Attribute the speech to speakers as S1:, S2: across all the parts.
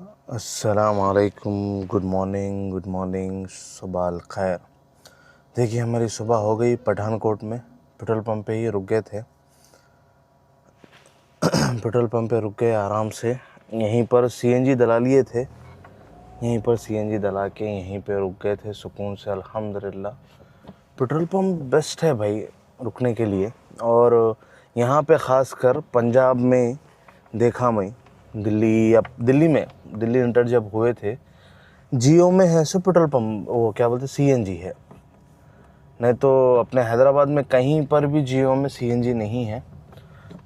S1: अस्सलामुअलैकुम, good morning, सुबह अल खैर। देखिए हमारी सुबह हो गई पठानकोट में। पेट्रोल पंप पे ही रुक गए थे। पेट्रोल पंप पे रुक गए आराम से। यहीं पर सीएनजी डला लिए थे, यहीं पर सीएनजी डला के यहीं पे रुक गए थे सुकून से। अल्हम्दुलिल्लाह पेट्रोल पंप बेस्ट है भाई रुकने के लिए। और यहाँ पे ख़ास कर पंजाब में देखा मैं, दिल्ली इंटर जब हुए थे, जियो में है सो पेट्रोल पंप, वो क्या बोलते सीएनजी है। नहीं तो अपने हैदराबाद में कहीं पर भी जियो में सीएनजी नहीं है।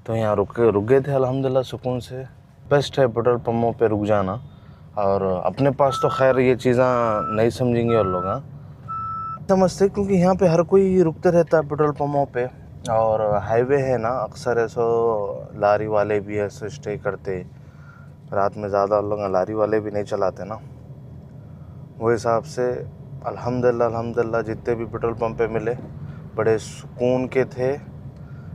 S1: तो यहाँ रुक गए थे अल्हम्दुलिल्लाह सुकून से। बेस्ट है पेट्रोल पंपों पे रुक जाना। और अपने पास तो खैर ये चीज़ें नहीं समझेंगे और लोग समझते, क्योंकि यहाँ पे हर कोई रुकते रहता है पेट्रोल पंपों पे। और हाईवे है ना, अक्सर ऐसो लारी वाले भी ऐसे स्टे करते। रात में ज़्यादा लोग लारी वाले भी नहीं चलाते ना, वो हिसाब से अल्हम्दुलिल्लाह जितने भी पेट्रोल पंप पे मिले बड़े सुकून के थे।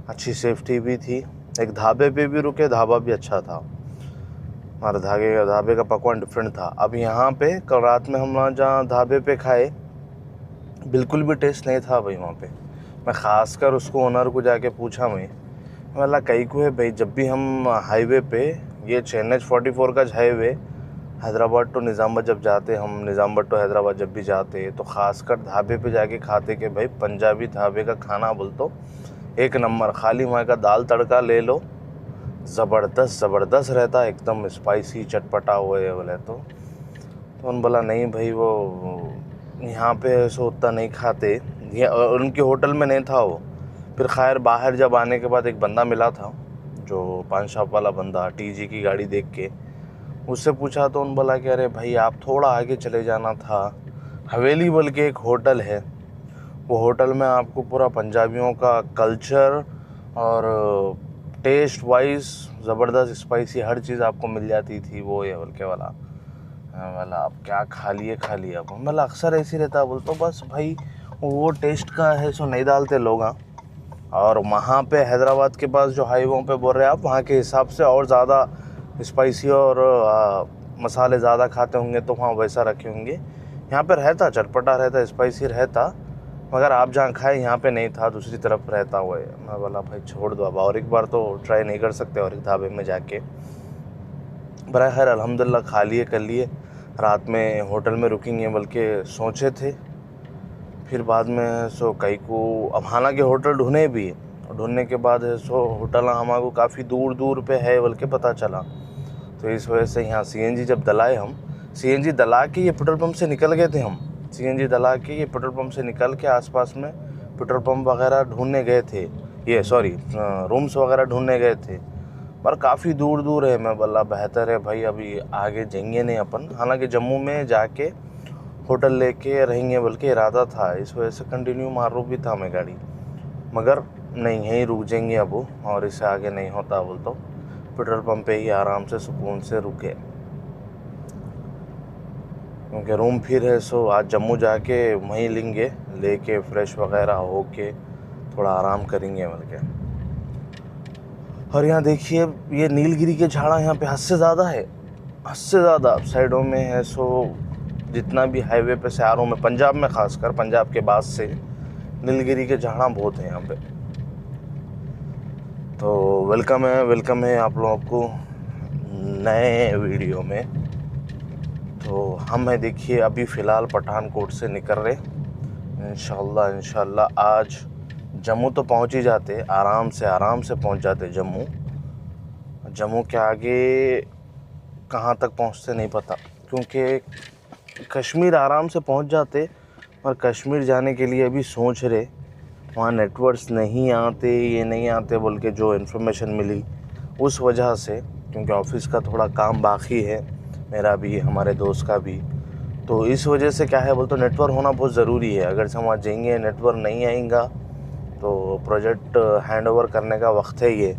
S1: अच्छी सेफ्टी भी थी। एक ढाबे पे भी रुके, ढाबा भी अच्छा था। हमारे ढाबे का पकवान डिफरेंट था। अब यहाँ पे कल रात में हम जहाँ ढाबे पे खाए, बिल्कुल भी टेस्ट नहीं था भाई वहाँ पे। मैं ख़ास कर उसको ओनर को जाके पूछा, मैं बोला कई को है भाई, जब भी हम हाईवे पे ये NH-44 का हाईवे हैदराबाद टू निज़ामबाद जब जाते, हम निज़ामबाद टू हैदराबाद जब भी जाते तो ख़ासकर ढाबे पे जाके खाते कि भाई पंजाबी ढाबे का खाना बोल तो एक नंबर। खाली वहाँ का दाल तड़का ले लो, ज़बरदस्त रहता, एकदम स्पाइसी चटपटा हुए बोले तो उन बोला नहीं भाई वो यहाँ पे ऐसा उतना नहीं खाते। ये उनके होटल में नहीं था वो। फिर खैर बाहर जब आने के बाद एक बंदा मिला था, जो पान शॉप वाला बंदा, टीजी की गाड़ी देख के उससे पूछा तो उन बोला कि अरे भाई आप थोड़ा आगे चले जाना था, हवेली बोल के एक होटल है, वो होटल में आपको पूरा पंजाबियों का कल्चर और टेस्ट वाइज ज़बरदस्त स्पाइसी हर चीज़ आपको मिल जाती थी। वो ये बोल के वाला आप क्या खा लिए अब मतलब अक्सर ऐसे रहता बोल तो बस भाई वो टेस्ट का है सो नहीं डालते लोग। और वहाँ पे हैदराबाद के पास जो हाईवे पे बोल रहे हैं आप, वहाँ के हिसाब से और ज़्यादा स्पाइसी और मसाले ज़्यादा खाते होंगे तो वहाँ वैसा रखे होंगे। यहाँ पे रहता चटपटा रहता, स्पाइसी रहता, मगर आप जहाँ खाए यहाँ पे नहीं था, दूसरी तरफ रहता हुआ है। मैं बोला भाई छोड़ दो अब, और एक बार तो ट्राई नहीं कर सकते और एक ढाबे में जाके। बरा खैर अल्हम्दुलिल्लाह खा लिए कर लिए। रात में होटल में रुकेंगे बल्कि सोचे थे, फिर बाद में सो कई को अब हालांकि होटल ढूंढे भी, ढूंढने के बाद है सो होटल हमारे काफ़ी दूर पे है बल्कि पता चला। तो इस वजह से यहाँ सीएनजी जब डलाए, हम सीएनजी डला के ये पेट्रोल पंप से निकल गए थे। हम सीएनजी डला के ये पेट्रोल पंप से निकल के आसपास में पेट्रोल पंप वगैरह ढूंढने गए थे, ये सॉरी रूम्स वगैरह ढूंढने गए थे, पर काफ़ी दूर है। मैं बोला बेहतर है भाई अभी आगे जाएंगे नहीं अपन। हालांकि जम्मू में जाके होटल लेके रहेंगे बल्कि इरादा था, इस वजह से कंटिन्यू मारूफ भी था मैं गाड़ी, मगर नहीं यहीं रुक जाएंगे अब, और इससे आगे नहीं होता बोल तो पेट्रोल पंप पे ही आराम से सुकून से रुके। क्योंकि रूम फिर है सो आज जम्मू जाके वहीं लेंगे, लेके फ्रेश वगैरह होके थोड़ा आराम करेंगे बोल के। और यहाँ देखिए ये नीलगिरी के झाड़ा यहाँ पे हद से ज़्यादा है, हद से ज़्यादा साइडों में है सो। जितना भी हाईवे पे शहरों में, पंजाब में खासकर, पंजाब के बाद से नीलगिरी के झाड़ा बहुत हैं यहाँ पे। तो वेलकम है आप लोगों को नए वीडियो में। तो हम हैं देखिए अभी फ़िलहाल पठानकोट से निकल रहे, इंशाल्लाह आज जम्मू तो पहुंच ही जाते, आराम से पहुंच जाते जम्मू के आगे कहाँ तक पहुंचते नहीं पता, क्योंकि कश्मीर आराम से पहुंच जाते। और कश्मीर जाने के लिए अभी सोच रहे, वहाँ नेटवर्क्स नहीं आते, ये नहीं आते बोल के जो इन्फॉर्मेशन मिली उस वजह से, क्योंकि ऑफिस का थोड़ा काम बाकी है, मेरा भी हमारे दोस्त का भी। तो इस वजह से क्या है बोल तो नेटवर्क होना बहुत ज़रूरी है। अगर से वहाँ जाएंगे नेटवर्क नहीं आएगा तो प्रोजेक्ट हैंडओवर करने का वक्त है ये,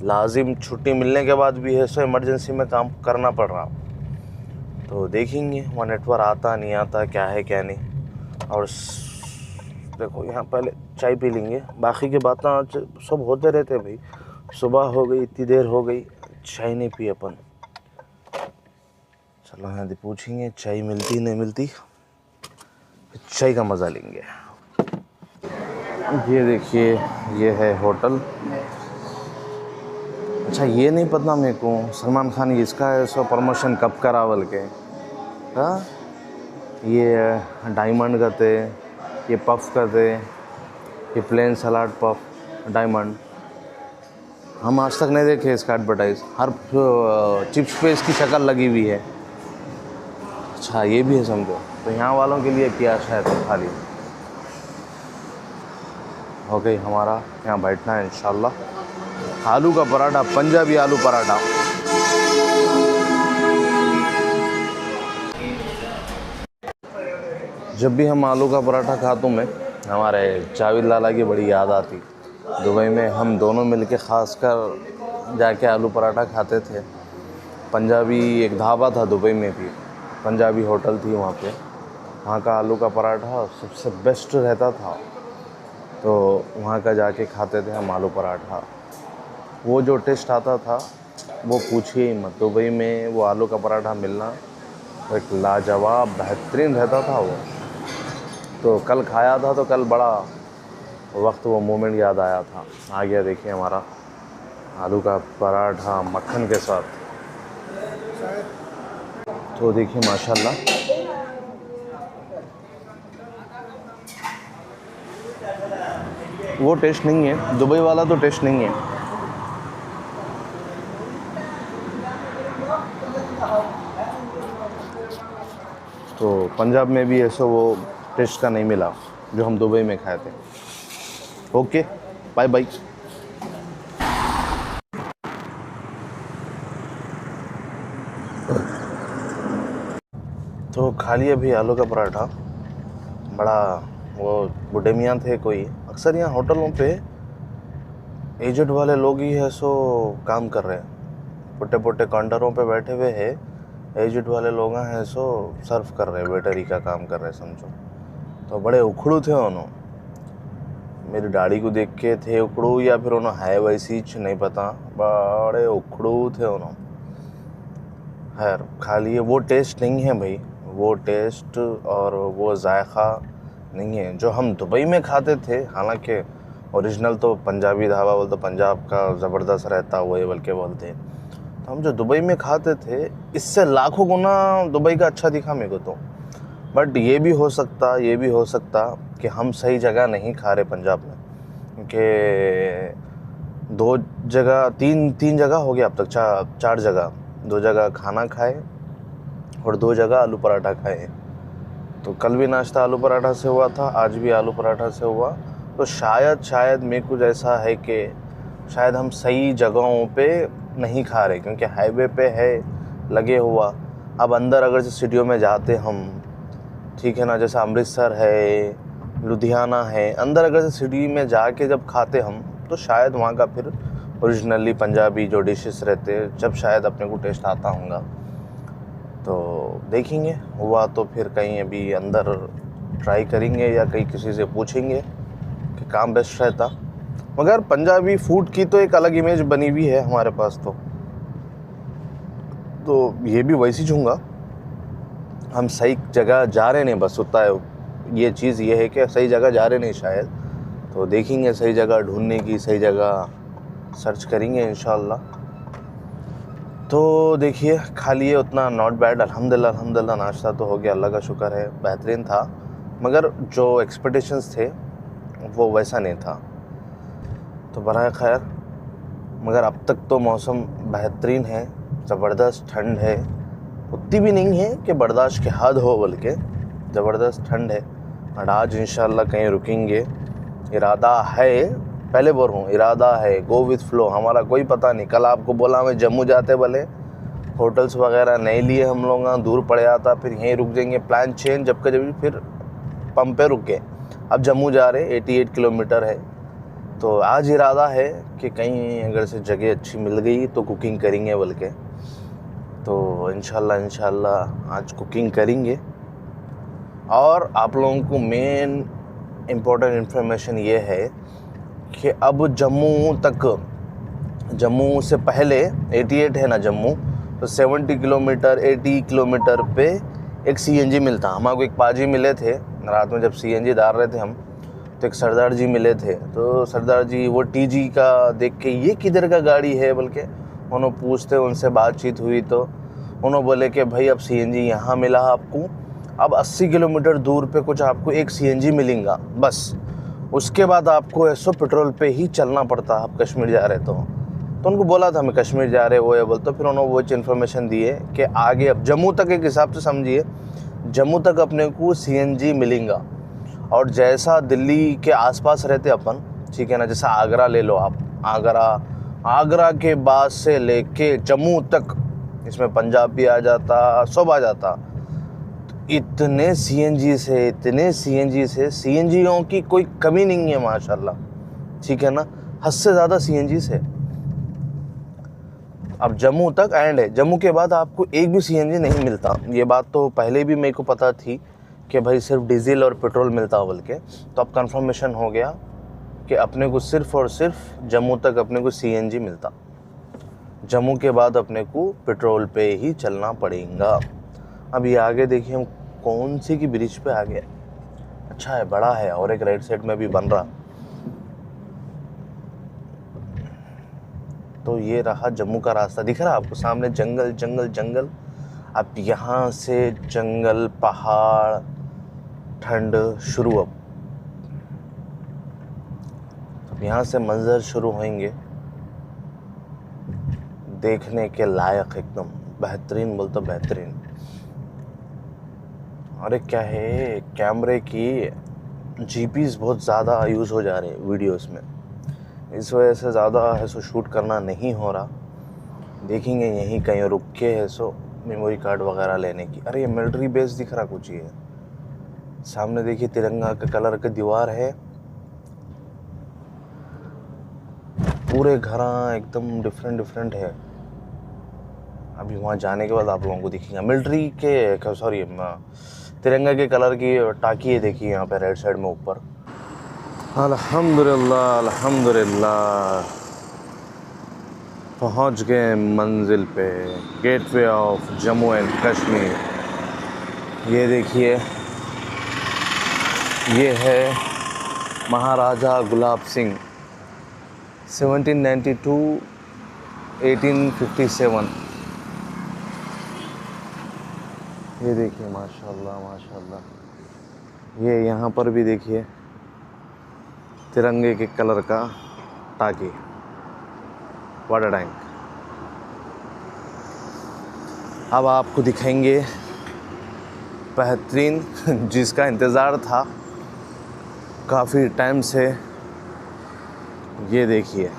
S1: लाजिम छुट्टी मिलने के बाद भी है सो इमरजेंसी में काम करना पड़ रहा। तो देखेंगे वहाँ नेटवर्क आता नहीं आता, क्या है क्या नहीं। और देखो यहाँ पहले चाय पी लेंगे, बाकी की बातें सब होते रहते भाई। सुबह हो गई, इतनी देर हो गई, चाय नहीं पी अपन। चलो यहाँ पूछेंगे चाय मिलती नहीं मिलती, चाय का मज़ा लेंगे। ये देखिए ये है होटल। अच्छा ये नहीं पता मेरे को सलमान खान इसका ऐसा प्रमोशन कब करा बोल के। हाँ ये डायमंड का थे, ये पफ का थे, ये प्लेन सलाद पफ डायमंड। हम आज तक नहीं देखे इसका एडवर्टाइज, हर चिप्स पे इसकी शक्ल लगी हुई है। अच्छा ये भी है समझो, तो यहाँ वालों के लिए क्या शायद खाली हो गई हमारा यहाँ बैठना है इंशाल्लाह। आलू का पराठा, पंजाबी आलू पराठा। जब भी हम आलू का पराठा खाता हूँ मैं, हमारे जावेद लाला की बड़ी याद आती। दुबई में हम दोनों मिलके ख़ासकर जाके आलू पराठा खाते थे। पंजाबी एक ढाबा था दुबई में भी, पंजाबी होटल थी वहाँ पे, वहाँ का आलू का पराठा सबसे बेस्ट रहता था। तो वहाँ का जाके खाते थे हम आलू पराठा। वो जो टेस्ट आता था वो पूछिए ही मत। दुबई में वो आलू का पराठा मिलना एक लाजवाब बेहतरीन रहता था वो। तो कल खाया था तो कल बड़ा वक्त वो मोमेंट याद आया था। आ गया देखिए हमारा आलू का पराठा मक्खन के साथ। तो देखिए माशाल्लाह वो टेस्ट नहीं है, दुबई वाला तो टेस्ट नहीं है। तो पंजाब में भी ऐसा वो टेस्ट का नहीं मिला जो हम दुबई में खाए थे। Okay bye bye. तो खा लिया भी आलू का पराठा। बड़ा वो बूढ़े मियाँ थे कोई, अक्सर यहाँ होटलों पे एजेड वाले लोग ही है सो काम कर रहे हैं, पुट्टे पुट्टे काउंटरों पे बैठे हुए हैं, एजेड वाले लोग हैं सो सर्व कर रहे, वेटरी का काम कर रहे समझो। तो बड़े उखड़ू थे उन्होंने, मेरी दाढ़ी को देख के थे उखड़ू या फिर उन्होंने है वैसी नहीं पता, बड़े उखड़ू थे उन्होंने। खैर खा लिए, वो टेस्ट नहीं है भाई, वो टेस्ट और वो जायका नहीं है जो हम दुबई में खाते थे। हालांकि ओरिजिनल तो पंजाबी ढाबा बोलते, पंजाब का ज़बरदस्त रहता वही बल्कि बोलते। तो हम जो दुबई में खाते थे इससे लाखों गुना दुबई का अच्छा दिखा मेरे को तो। बट ये भी हो सकता कि हम सही जगह नहीं खा रहे पंजाब में, क्योंकि दो जगह तीन जगह हो गया अब तक, चार जगह, 2 जगह खाना खाए और 2 जगह आलू पराठा खाए। तो कल भी नाश्ता आलू पराठा से हुआ था, आज भी आलू पराठा से हुआ। तो शायद मेरे को ऐसा है कि शायद हम सही जगहों पे नहीं खा रहे, क्योंकि हाईवे पे है लगे हुआ। अब अंदर अगर से सिटियों में जाते हम, ठीक है ना, जैसे अमृतसर है, लुधियाना है, अंदर अगर से सिटी में जाके जब खाते हम तो शायद वहाँ का फिर ओरिजिनली पंजाबी जो डिशेस रहते जब शायद अपने को टेस्ट आता होगा। तो देखेंगे, हुआ तो फिर कहीं अभी अंदर ट्राई करेंगे या कहीं किसी से पूछेंगे कि काम बेस्ट रहता। मगर पंजाबी फूड की तो एक अलग इमेज बनी हुई है हमारे पास। तो ये भी वैसी चूँगा, हम सही जगह जा रहे नहीं, बस होता है ये चीज़ ये है कि सही जगह जा रहे नहीं शायद। तो देखेंगे सही जगह ढूंढने की, सही जगह सर्च करेंगे इंशाल्लाह। तो देखिए खा लिए उतना नॉट बैड, अल्हम्दुलिल्लाह नाश्ता तो हो गया, अल्लाह का शुक्र है, बेहतरीन था। मगर जो एक्सपेक्टेशंस थे वो वैसा नहीं था। तो बराए खैर, मगर अब तक तो मौसम बेहतरीन है, ज़बरदस्त ठंड है, उतनी भी नहीं है कि बर्दाश्त के हद हो, बल्कि ज़बरदस्त ठंड है। और आज इंशाल्लाह कहीं रुकेंगे, इरादा है, पहले बोल रहा हूँ इरादा है, गो विथ फ्लो, हमारा कोई पता नहीं। कल आपको बोला मैं जम्मू जाते भले, होटल्स वगैरह नहीं लिए हम लोग, दूर पड़ जाता, फिर यहीं रुक जाएंगे, प्लान चेंज, जब का जब फिर पंप पे रुक गए। अब जम्मू जा रहे, 88 किलोमीटर है। तो आज इरादा है कि कहीं अगर से जगह अच्छी मिल गई तो कुकिंग करेंगे बल्कि। तो इंशाल्लाह आज कुकिंग करेंगे। और आप लोगों को मेन इम्पोर्टेंट इन्फॉर्मेशन ये है कि अब जम्मू से पहले 88 है ना जम्मू, तो 70 किलोमीटर 80 किलोमीटर पे एक सीएनजी मिलता। हमारे एक पाजी मिले थे रात में, जब सीएनजी डाल रहे थे हम, तो एक सरदार जी मिले थे। तो सरदार जी वो टीजी का देख के ये किधर का गाड़ी है बल्कि उन्होंने पूछते, उनसे बातचीत हुई तो उन्होंने बोले कि भाई अब सीएनजी यहाँ मिला आपको, अब 80 किलोमीटर दूर पे कुछ आपको एक सीएनजी मिलेगा बस, उसके बाद आपको ऐसो पेट्रोल पे ही चलना पड़ता आप कश्मीर जा रहे तो उनको बोला था मैं कश्मीर जा रहे वो ये बोल, तो फिर उन्होंने वो इन्फॉर्मेशन दी है कि आगे अब जम्मू तक एक हिसाब से समझिए, जम्मू तक अपने को सीएनजी मिलेगा। और जैसा दिल्ली के आसपास रहते अपन, ठीक है ना, जैसा आगरा ले लो आप, आगरा के बाद से लेके जम्मू तक, इसमें पंजाब भी आ जाता, सब आ जाता। इतने सीएनजी से सीएनजीओं की कोई कमी नहीं है माशाल्लाह, ठीक है ना, हद से ज़्यादा सीएनजी से। अब जम्मू तक एंड है, जम्मू के बाद आपको एक भी सीएनजी नहीं मिलता। ये बात तो पहले भी मेरे को पता थी कि भाई सिर्फ डीजल और पेट्रोल मिलता बोल के, तो अब कंफर्मेशन हो गया कि अपने को सिर्फ और सिर्फ जम्मू तक अपने को सीएनजी मिलता, जम्मू के बाद अपने को पेट्रोल पे ही चलना पड़ेगा। अब ये आगे देखिए हम कौन सी की ब्रिज पे आ गए, अच्छा है, बड़ा है, और एक राइट साइड में भी बन रहा। तो ये रहा जम्मू का रास्ता, दिख रहा है आपको सामने, जंगल जंगल जंगल। अब यहाँ से जंगल, पहाड़, ठंड शुरू। अब यहाँ से मंजर शुरू होंगे देखने के लायक, एकदम बेहतरीन, बोलते बेहतरीन। अरे क्या है, कैमरे की जीपीएस बहुत ज़्यादा यूज़ हो जा रहे हैं वीडियोस में, इस वजह से ज़्यादा है सो शूट करना नहीं हो रहा। देखेंगे यहीं कहीं रुक के है सो मेमोरी कार्ड वगैरह लेने की। अरे ये मिलिट्री बेस दिख रहा कुछ, ये सामने देखिए तिरंगा का कलर की दीवार है, पूरे घर एकदम डिफरेंट है। अभी वहाँ जाने के बाद आप लोगों को दिखेगा मिलिट्री के, सॉरी तिरंगा के कलर की टाकी है, देखिए यहाँ पे राइट साइड में ऊपर। अल्हम्दुलिल्लाह अल्हम्दुलिल्लाह पहुँच गए मंजिल पे, gateway of Jammu and Kashmir. ये देखिए ये है महाराजा गुलाब सिंह 1792 1857। ये देखिए माशाल्लाह माशाल्लाह। ये यहाँ पर भी देखिए तिरंगे के कलर का टाकी, वाटर टैंक। अब आपको दिखाएंगे बेहतरीन जिसका इंतज़ार था काफ़ी टाइम से। ये देखिए,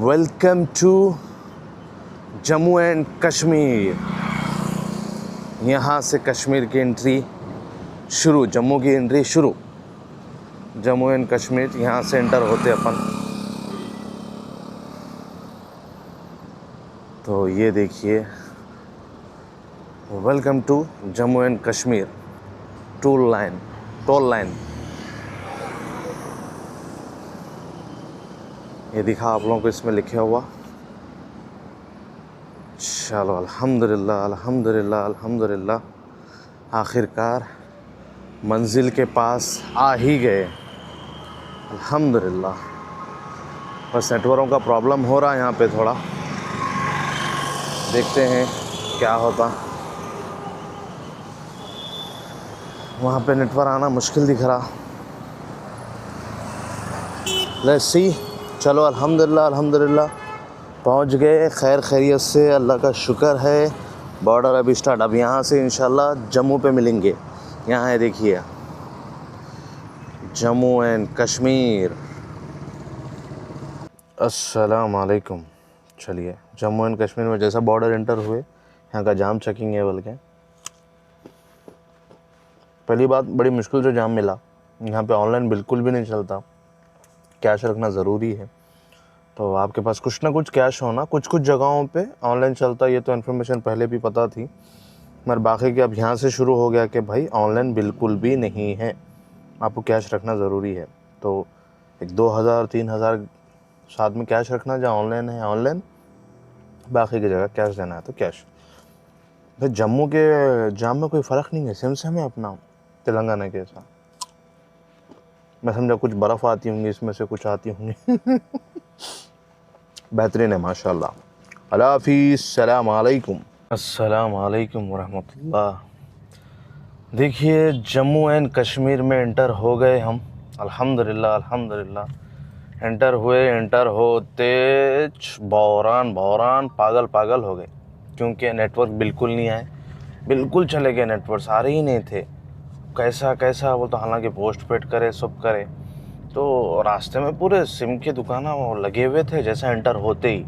S1: welcome to Jammu and Kashmir. यहाँ से कश्मीर की एंट्री शुरू, जम्मू की एंट्री शुरू, जम्मू एंड कश्मीर यहाँ से एंटर होते अपन। तो ये देखिए, welcome to Jammu and Kashmir toll line. ये दिखा आप लोगों को इसमें लिखा हुआ। चलो अल्हम्दुलिल्लाह अल्हम्दुलिल्लाह अल्हम्दुलिल्लाह, आखिरकार मंजिल के पास आ ही गए अल्हम्दुलिल्लाह। बस नेटवर्क का प्रॉब्लम हो रहा है यहाँ पे थोड़ा, देखते हैं क्या होता। वहाँ पे नेटवर्क आना मुश्किल दिख रहा। Let's see. चलो अल्हम्दुलिल्लाह अल्हम्दुलिल्लाह पहुँच गए खैर खैरियत से, अल्लाह का शुक्र है। बॉर्डर अभी स्टार्ट, अब यहाँ से इंशाल्लाह जम्मू पे मिलेंगे। यहाँ है देखिए जम्मू एंड कश्मीर। अस्सलाम वालेकुम। चलिए जम्मू एंड कश्मीर में जैसा बॉर्डर एंटर हुए, यहाँ का जाम चेकिंग है बल्कि। पहली बात, बड़ी मुश्किल से जाम मिला। यहाँ पे ऑनलाइन बिल्कुल भी नहीं चलता, कैश रखना ज़रूरी है। तो आपके पास कुछ ना कुछ कैश होना, कुछ जगहों पे ऑनलाइन चलता, ये तो इन्फॉर्मेशन पहले भी पता थी, मगर बाकी के अब यहाँ से शुरू हो गया कि भाई ऑनलाइन बिल्कुल भी नहीं है, आपको कैश रखना ज़रूरी है। तो एक 2000 3000 साथ में कैश रखना, जहाँ ऑनलाइन है ऑनलाइन, बाकी की जगह कैश देना है तो कैश। भाई जम्मू के जाम में कोई फ़र्क नहीं है, सेम सेम है अपना तेलंगाना के साथ। मैं समझा कुछ बर्फ़ आती होंगी इसमें से, कुछ आती होंगी। बेहतरीन है माशाल्लाह। अल्लाह हाफिज़, सलाम अलैकुम। अस्सलाम वालेकुम वरहमतुल्लाह। देखिए जम्मू एंड कश्मीर में इंटर हो गए हम, अल्हम्दुलिल्लाह अल्हम्दुलिल्लाह। इंटर होते बौरान पागल हो गए, क्योंकि नेटवर्क बिल्कुल नहीं आए, बिल्कुल चले गए, नेटवर्क आ रहे ही नहीं थे। कैसा वो तो, हालांकि पोस्ट पेड करे सब करे, तो रास्ते में पूरे सिम के दुकान लगे हुए थे जैसे एंटर होते ही।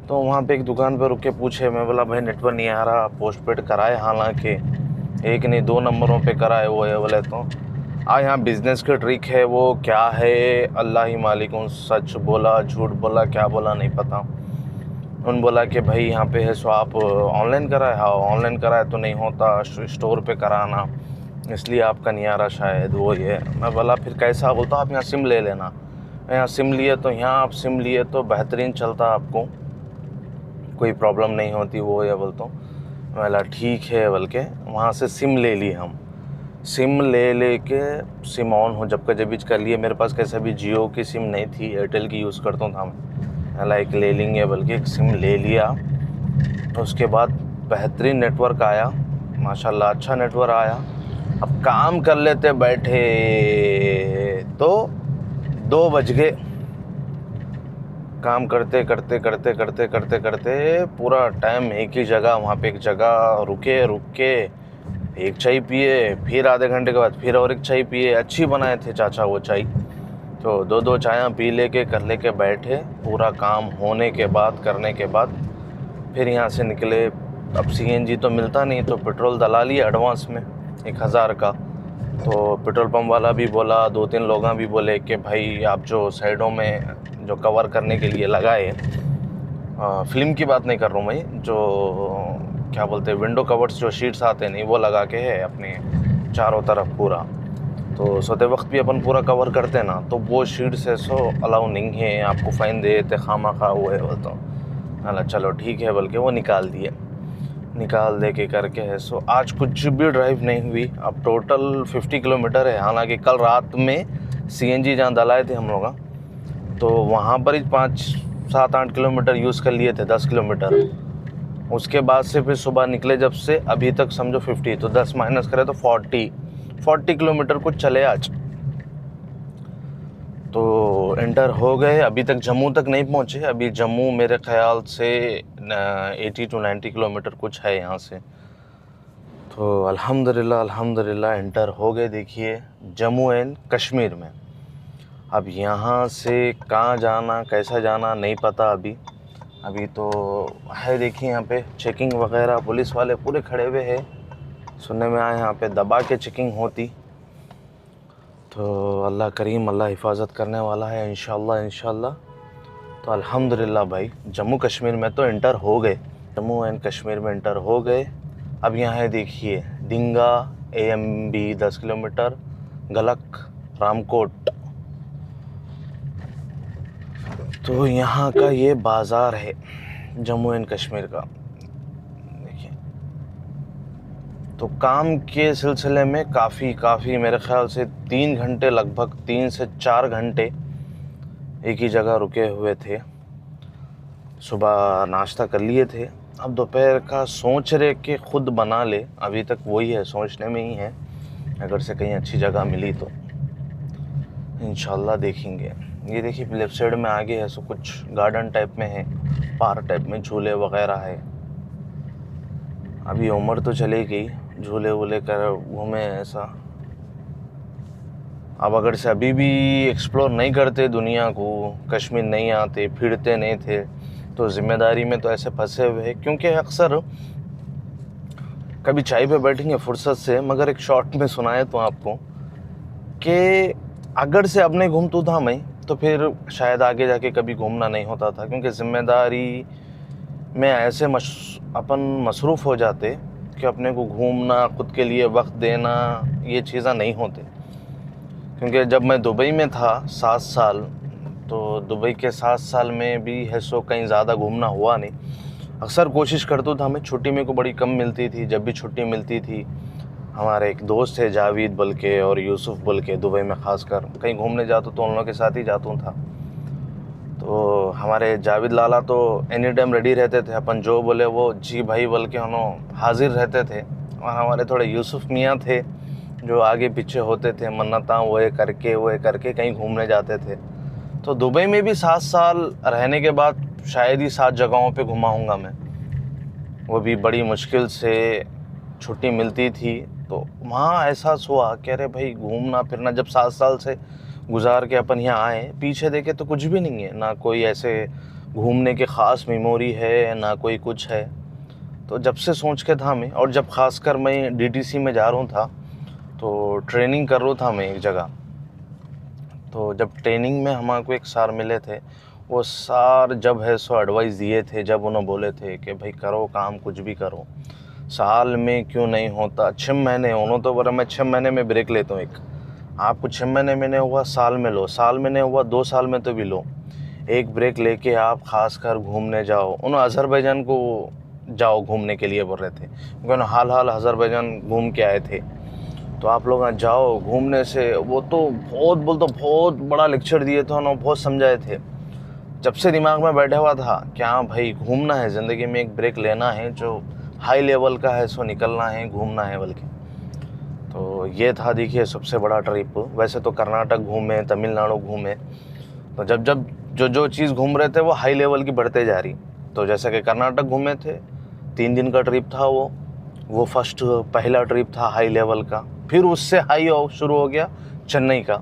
S1: तो वहाँ पे एक दुकान पर रुक के पूछे, मैं बोला भाई नेटवर्क नहीं आ रहा, पोस्ट पेड कराए, हालांकि एक नहीं 2 नंबरों पे कराए वो है। बोले तो यहाँ बिज़नेस की ट्रिक है, वो क्या है अल्लाह ही मालिक, सच बोला झूठ बोला क्या बोला नहीं पता। उन बोला कि भाई यहाँ पे है सो आप ऑनलाइन कराए। हाँ ऑनलाइन कराए तो नहीं होता, स्टोर पे कराना, इसलिए आपका नहीं आ रहा शायद वो ये। मैं बोला फिर कैसा? बोलता आप यहाँ सिम ले लेना। यहाँ सिम लिए तो यहाँ आप सिम लिए तो बेहतरीन चलता, आपको कोई प्रॉब्लम नहीं होती वो ये। बोलता हूँ बोला ठीक है, बल्कि वहाँ से सिम ले ली हम। सिम ले के सिम ऑन हो जब का जब कर लिए। मेरे पास कैसे भी जियो की सिम नहीं थी, एयरटेल की यूज़ करता था मैं। लाइक ले लेंगे बल्कि एक सिम ले लिया, उसके बाद बेहतरीन नेटवर्क आया माशाल्लाह, अच्छा नेटवर्क आया। अब काम कर लेते बैठे तो 2 बज गए। काम करते पूरा टाइम एक ही जगह, वहाँ पे एक जगह रुक के एक चाय पिए, फिर आधे घंटे के बाद फिर और एक चाय पिए। अच्छी बनाए थे चाचा वो चाय, तो 2 चायें पी लेके कर लेके बैठे। पूरा काम होने के बाद करने के बाद फिर यहाँ से निकले। अब सीएनजी तो मिलता नहीं, तो पेट्रोल डला लिया एडवांस में 1000 का। तो पेट्रोल पंप वाला भी बोला, 2-3 लोग भी बोले कि भाई आप जो साइडों में जो कवर करने के लिए लगाए, फिल्म की बात नहीं कर रहा हूँ मैं, जो क्या बोलते हैं विंडो कवर्स जो शीट्स आते नहीं, वो लगा के है अपने चारों तरफ पूरा। तो सोते वक्त भी अपन पूरा कवर करते ना, तो वो शीट्स है सो अलाउ नहीं है, आपको फ़ाइन दे देते खामा खा हुए। बोलता हूँ अला चलो ठीक है, बल्कि वो निकाल दे के करके है सो आज कुछ भी ड्राइव नहीं हुई। अब टोटल 50 किलोमीटर है। हालांकि कल रात में सीएनजी जहाँ डलाए थे हम लोग, तो वहाँ पर ही 5-7-8 किलोमीटर यूज़ कर लिए थे, 10 किलोमीटर। उसके बाद से फिर सुबह निकले जब से अभी तक समझो 50, तो 10 माइनस करें तो 40 किलोमीटर कुछ चले आज। तो एंटर हो गए, अभी तक जम्मू तक नहीं पहुँचे। अभी जम्मू मेरे ख़्याल से 80 to 90 किलोमीटर कुछ है यहाँ से। तो अल्हम्दुलिल्लाह एंटर हो गए। देखिए जम्मू एंड कश्मीर में। अब यहाँ से कहाँ जाना कैसा जाना नहीं पता अभी तो है। देखिए यहाँ पे चेकिंग वगैरह, पुलिस वाले पूरे खड़े हुए हैं। सुनने में आया यहाँ पे दबा के चेकिंग होती, तो अल्लाह करीम, अल्लाह हिफाजत करने वाला है इंशाल्लाह। तो अल्हम्दुलिल्लाह भाई जम्मू कश्मीर में तो एंटर हो गए, जम्मू एंड कश्मीर में एंटर हो गए। अब यहाँ है देखिए डिंगा AMB 10 किलोमीटर, गलक, रामकोट। तो यहाँ का ये बाज़ार है जम्मू एंड कश्मीर का। देखिए तो काम के सिलसिले में काफ़ी मेरे ख़्याल से 3 घंटे, लगभग 3 से 4 घंटे एक ही जगह रुके हुए थे। सुबह नाश्ता कर लिए थे, अब दोपहर का सोच रहे कि ख़ुद बना ले। अभी तक वही है, सोचने में ही है। अगर से कहीं अच्छी जगह मिली तो इंशाल्लाह देखेंगे। ये देखिए लेफ्ट साइड में आगे है सो कुछ गार्डन टाइप में है, पार्क टाइप में, झूले वगैरह है। अभी उम्र तो चली गई, झूले वूले कर घूमे ऐसा। अब अगर से अभी भी एक्सप्लोर नहीं करते दुनिया को, कश्मीर नहीं आते, फिरते नहीं थे, तो ज़िम्मेदारी में तो ऐसे फंसे हुए हैं। क्योंकि अक्सर कभी चाय पे बैठेंगे फुर्सत से, मगर एक शॉर्ट में सुनाए तो आपको कि अगर से अब नहीं घूमता था मैं, तो फिर शायद आगे जाके कभी घूमना नहीं होता था। क्योंकि ज़िम्मेदारी में ऐसे अपन मसरूफ़ हो जाते कि अपने को घूमना, ख़ुद के लिए वक्त देना, ये चीज़ें नहीं होते। क्योंकि जब मैं दुबई में था 7 साल, तो दुबई के 7 साल में भी है सो कहीं ज़्यादा घूमना हुआ नहीं। अक्सर कोशिश करता था, हमें छुट्टी मेरे को बड़ी कम मिलती थी। जब भी छुट्टी मिलती थी, हमारे एक दोस्त है जावेद बोल के और यूसुफ बोल के, दुबई में ख़ासकर कहीं घूमने जाता तो उन लोगों के साथ ही जाता था। तो हमारे जावेद लाला तो एनी टाइम रेडी रहते थे, अपन जो बोले वो जी भाई बोल के उन्होंने हाजिर रहते थे। और हमारे थोड़े यूसुफ मियाँ थे जो आगे पीछे होते थे, मन्नता वो करके कहीं घूमने जाते थे। तो दुबई में भी 7 साल रहने के बाद शायद ही 7 जगहों पे घुमा हूँगा मैं, वो भी बड़ी मुश्किल से छुट्टी मिलती थी। तो वहाँ एहसास हुआ कि अरे भाई घूमना फिरना, जब 7 साल से गुजार के अपन यहाँ आए, पीछे देखे तो कुछ भी नहीं है, ना कोई ऐसे घूमने के ख़ास मेमोरी है, ना कोई कुछ है। तो जब से सोच के था मैं, और जब ख़ासकर मैं डीटीसी में जा रहा था तो ट्रेनिंग कर रहा था मैं एक जगह। तो जब ट्रेनिंग में हमारे को एक सर मिले थे, वो सर जब है सो एडवाइस दिए थे, जब उन्होंने बोले थे कि भाई करो काम, कुछ भी करो, साल में क्यों नहीं होता 6 महीने। उन्होंने तो बोला मैं 6 महीने में ब्रेक लेता हूँ एक, आपको 6 महीने में नहीं हुआ साल में लो, साल में नहीं हुआ 2 साल में तो भी लो, एक ब्रेक लेके आप खासकर घूमने जाओ। उन्होंने अज़रबैजान को जाओ घूमने के लिए बोल रहे थे, क्योंकि हाल अज़रबैजान घूम के आए थे। तो आप लोग जाओ घूमने से, वो तो बहुत बड़ा लेक्चर दिए थे उन्होंने, बहुत समझाए थे। जब से दिमाग में बैठा हुआ था क्या भाई घूमना है ज़िंदगी में, एक ब्रेक लेना है जो हाई लेवल का है, सो निकलना है, घूमना है बल्कि। तो ये था देखिए सबसे बड़ा ट्रिप। वैसे तो कर्नाटक घूमे, तमिलनाडु घूमे, तो जब जो चीज़ घूम रहे थे वो हाई लेवल की बढ़ते जा रही। तो जैसे कि कर्नाटक घूमे थे, 3 दिन का ट्रिप था वो पहला ट्रिप था हाई लेवल का। फिर उससे हाई शुरू हो गया चेन्नई का,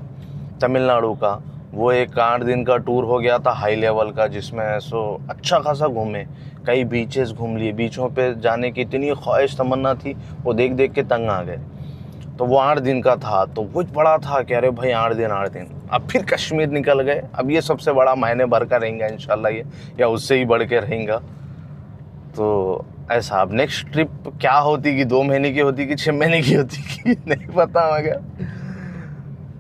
S1: तमिलनाडु का, वो एक 8 दिन का टूर हो गया था हाई लेवल का, जिसमें सो अच्छा खासा घूमे, कई बीचेस घूम लिए। बीचों पे जाने की इतनी ख्वाहिश तमन्ना थी, वो देख के तंग आ गए। तो वो 8 दिन का था, तो वो बड़ा था कि अरे भाई 8 दिन। अब फिर कश्मीर निकल गए। अब ये सबसे बड़ा महीने भर का रहेगा इंशाल्लाह ये, या उससे ही बढ़ के रहेगा। तो ऐसा अब नेक्स्ट ट्रिप क्या होती कि 2 महीने की होती कि 6 महीने की होती कि नहीं पता,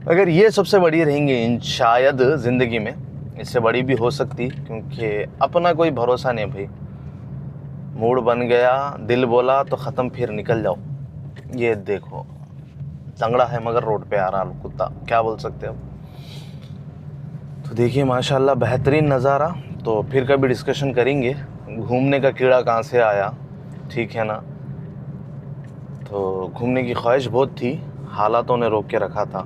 S1: मगर ये सबसे बड़ी रहेंगी शायद ज़िंदगी में, इससे बड़ी भी हो सकती, क्योंकि अपना कोई भरोसा नहीं भाई। मूड बन गया, दिल बोला तो ख़त्म, फिर निकल जाओ। ये देखो तंगड़ा है मगर रोड पे आ रहा कुत्ता, क्या बोल सकते हो। तो देखिए माशाल्लाह बेहतरीन नज़ारा। तो फिर कभी डिस्कशन करेंगे घूमने का कीड़ा कहाँ से आया, ठीक है ना। तो घूमने की ख्वाहिश बहुत थी, हालातों ने रोक के रखा था।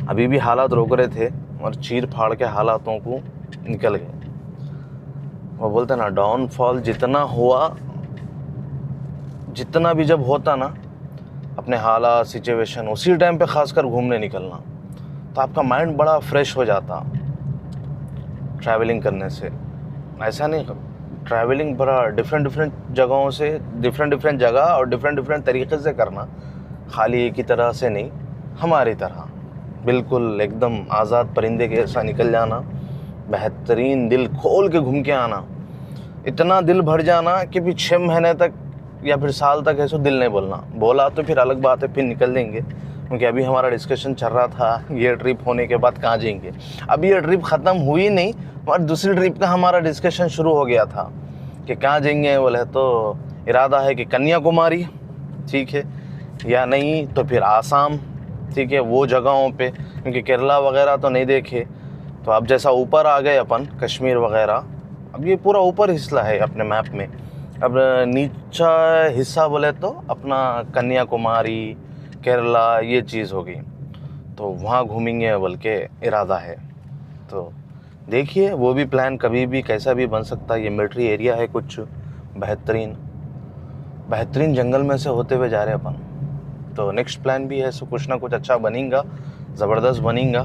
S1: अभी भी हालात रोक रहे थे और चीर फाड़ के हालातों को निकल गए। वो बोलते ना डाउनफॉल जितना हुआ, जितना भी जब होता ना अपने हालात सिचुएशन, उसी टाइम पे खासकर घूमने निकलना, तो आपका माइंड बड़ा फ्रेश हो जाता ट्रैवलिंग करने से। ऐसा नहीं, ट्रैवलिंग बड़ा डिफरेंट जगहों से, डिफरेंट जगह और डिफरेंट तरीक़े से करना, खाली एक ही तरह से नहीं, हमारी तरह बिल्कुल एकदम आज़ाद परिंदे के ऐसा निकल जाना, बेहतरीन दिल खोल के घूम के आना, इतना दिल भर जाना कि भी 6 महीने तक या फिर साल तक ऐसा दिल नहीं बोला तो फिर अलग बात है, फिर निकल देंगे। क्योंकि अभी हमारा डिस्कशन चल रहा था ये ट्रिप होने के बाद कहाँ जाएंगे। अभी ये ट्रिप ख़त्म हुई नहीं और दूसरी ट्रिप का हमारा डिस्कशन शुरू हो गया था कि कहाँ जाएंगे। बोले तो इरादा है कि कन्याकुमारी, ठीक है, या नहीं तो फिर आसाम, ठीक है, वो जगहों पे, क्योंकि केरला वगैरह तो नहीं देखे। तो अब जैसा ऊपर आ गए अपन कश्मीर वगैरह, अब ये पूरा ऊपर हिस्सा है अपने मैप में। अब नीचा हिस्सा बोले तो अपना कन्याकुमारी, केरला, ये चीज़ हो गई, तो वहाँ घूमेंगे बल्कि इरादा है। तो देखिए वो भी प्लान कभी भी कैसा भी बन सकता है। ये मिलिट्री एरिया है, कुछ बेहतरीन जंगल में से होते हुए जा रहे अपन। तो नेक्स्ट प्लान भी है, सो कुछ ना कुछ अच्छा बनेगा, ज़बरदस्त बनेगा।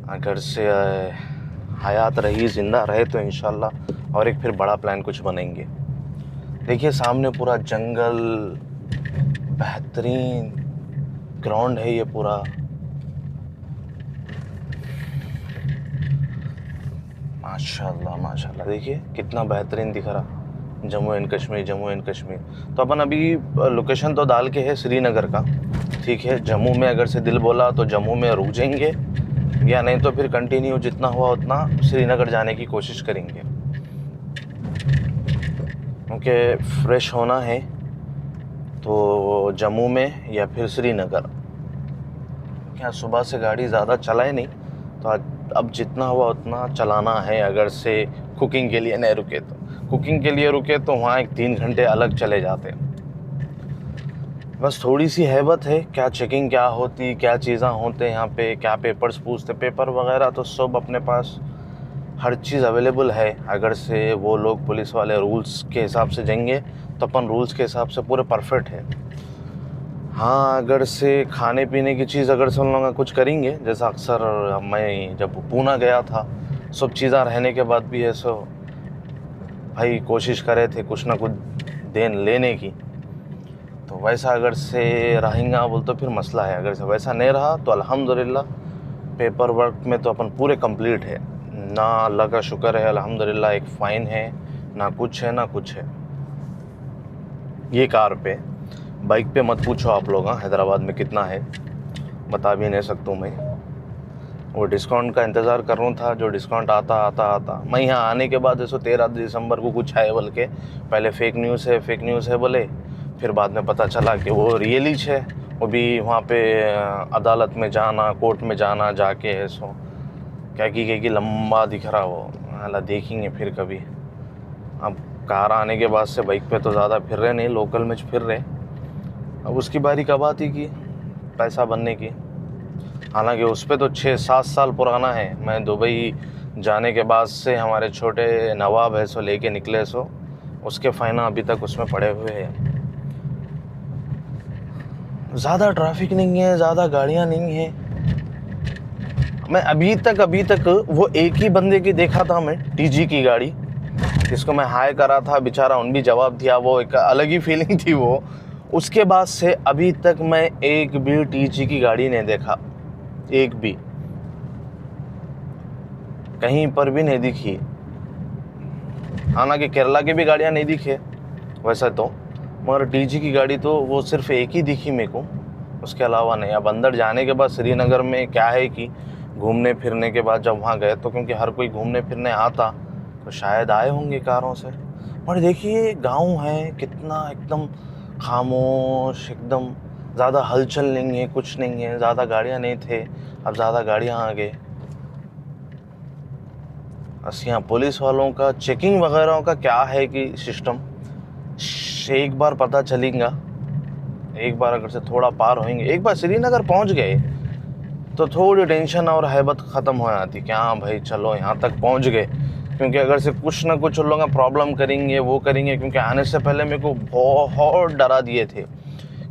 S1: अगर से हयात रही, ज़िंदा रहे तो इंशाल्लाह और एक फिर बड़ा प्लान कुछ बनेंगे। देखिए सामने पूरा जंगल, बेहतरीन ग्राउंड है ये पूरा, माशाल्लाह देखिए कितना बेहतरीन दिख रहा जम्मू एंड कश्मीर। तो अपन अभी लोकेशन तो डाल के है श्रीनगर का, ठीक है। जम्मू में अगर से दिल बोला तो जम्मू में रुक जाएंगे, या नहीं तो फिर कंटिन्यू जितना हुआ उतना श्रीनगर जाने की कोशिश करेंगे, क्योंकि फ्रेश होना है तो जम्मू में या फिर श्रीनगर। क्या सुबह से गाड़ी ज़्यादा चलाए नहीं, तो अब जितना हुआ उतना चलाना है। अगर से कुकिंग के लिए नहीं रुके तो कुकिंग के लिए रुके तो वहाँ 3 घंटे अलग चले जाते। बस थोड़ी सी हैबत है, क्या चेकिंग क्या होती, क्या चीज़ें होते यहाँ पे, क्या पेपर्स पूछते। पेपर वगैरह तो सब अपने पास हर चीज़ अवेलेबल है। अगर से वो लोग पुलिस वाले रूल्स के हिसाब से जाएंगे तो अपन रूल्स के हिसाब से पूरे परफेक्ट है। हाँ, अगर से खाने पीने की चीज़ अगर से उन लोग कुछ करेंगे, जैसा अक्सर मैं जब पूना गया था, सब चीज़ें रहने के बाद भी है सो भाई कोशिश करे थे कुछ ना कुछ देन लेने की, तो वैसा अगर से रहेंगे बोल तो फिर मसला है। अगर से वैसा नहीं रहा तो अल्हम्दुलिल्लाह पेपर वर्क में तो अपन पूरे कंप्लीट है ना, अल्लाह का शुक्र है अल्हम्दुलिल्लाह। एक फ़ाइन है ना, कुछ है ना कुछ है। ये कार पे, बाइक पे मत पूछो आप लोग। हाँ, हैदराबाद में कितना है बता भी नहीं सकता हूँ मैं। वो डिस्काउंट का इंतज़ार कर रहा था, जो डिस्काउंट आता मैं यहाँ आने के बाद 13 दिसंबर को कुछ है बोल के, पहले फेक न्यूज़ है बोले, फिर बाद में पता चला कि वो रियली है। वो भी वहाँ पे अदालत में जाना, कोर्ट में जाना, जाके है सो क्या कि लंबा दिख रहा वो। हालांकि देखेंगे फिर कभी। अब कार आने के बाद से बाइक पे तो ज़्यादा फिर रहे नहीं, लोकल में फिर रहे। अब उसकी बारी कब आती की पैसा बनने की। हालांकि उस पर तो 6-7 साल पुराना है। मैं दुबई जाने के बाद से हमारे छोटे नवाब है सो लेके निकले सो, उसके फ़ाइना अभी तक उसमें पड़े हुए हैं। ज़्यादा ट्रैफिक नहीं है, ज़्यादा गाड़ियाँ नहीं है। मैं अभी तक वो एक ही बंदे की देखा था मैं, टीजी की गाड़ी, जिसको मैं हाय करा था, बेचारा उन भी जवाब दिया। वो एक अलग ही फीलिंग थी वो। उसके बाद से अभी तक मैं एक भी टीजी की गाड़ी नहीं देखा, एक भी कहीं पर भी नहीं दिखी। हालांकि केरला की भी गाड़ियाँ नहीं दिखे वैसा तो, मगर टीजी की गाड़ी तो वो सिर्फ एक ही दिखी मेरे को, उसके अलावा नहीं। अब अंदर जाने के बाद श्रीनगर में क्या है कि घूमने फिरने के बाद जब वहाँ गए तो, क्योंकि हर कोई घूमने फिरने आता तो शायद आए होंगे कारों से। और देखिए गांव है कितना एकदम खामोश, एकदम ज़्यादा हलचल नहीं है, कुछ नहीं है, ज़्यादा गाड़ियाँ नहीं थे, अब ज़्यादा गाड़ियाँ आ गए। बस यहाँ पुलिस वालों का चेकिंग वगैरह का क्या है कि सिस्टम, एक बार पता चलेगा, एक बार अगर से थोड़ा पार होंगे, एक बार श्रीनगर पहुँच गए तो थोड़ी टेंशन और हैबत ख़त्म हो जाती कि हाँ भाई चलो यहाँ तक पहुँच गए। क्योंकि अगर से कुछ ना कुछ उन लोग प्रॉब्लम करेंगे, वो करेंगे। क्योंकि आने से पहले मेरे को बहुत डरा दिए थे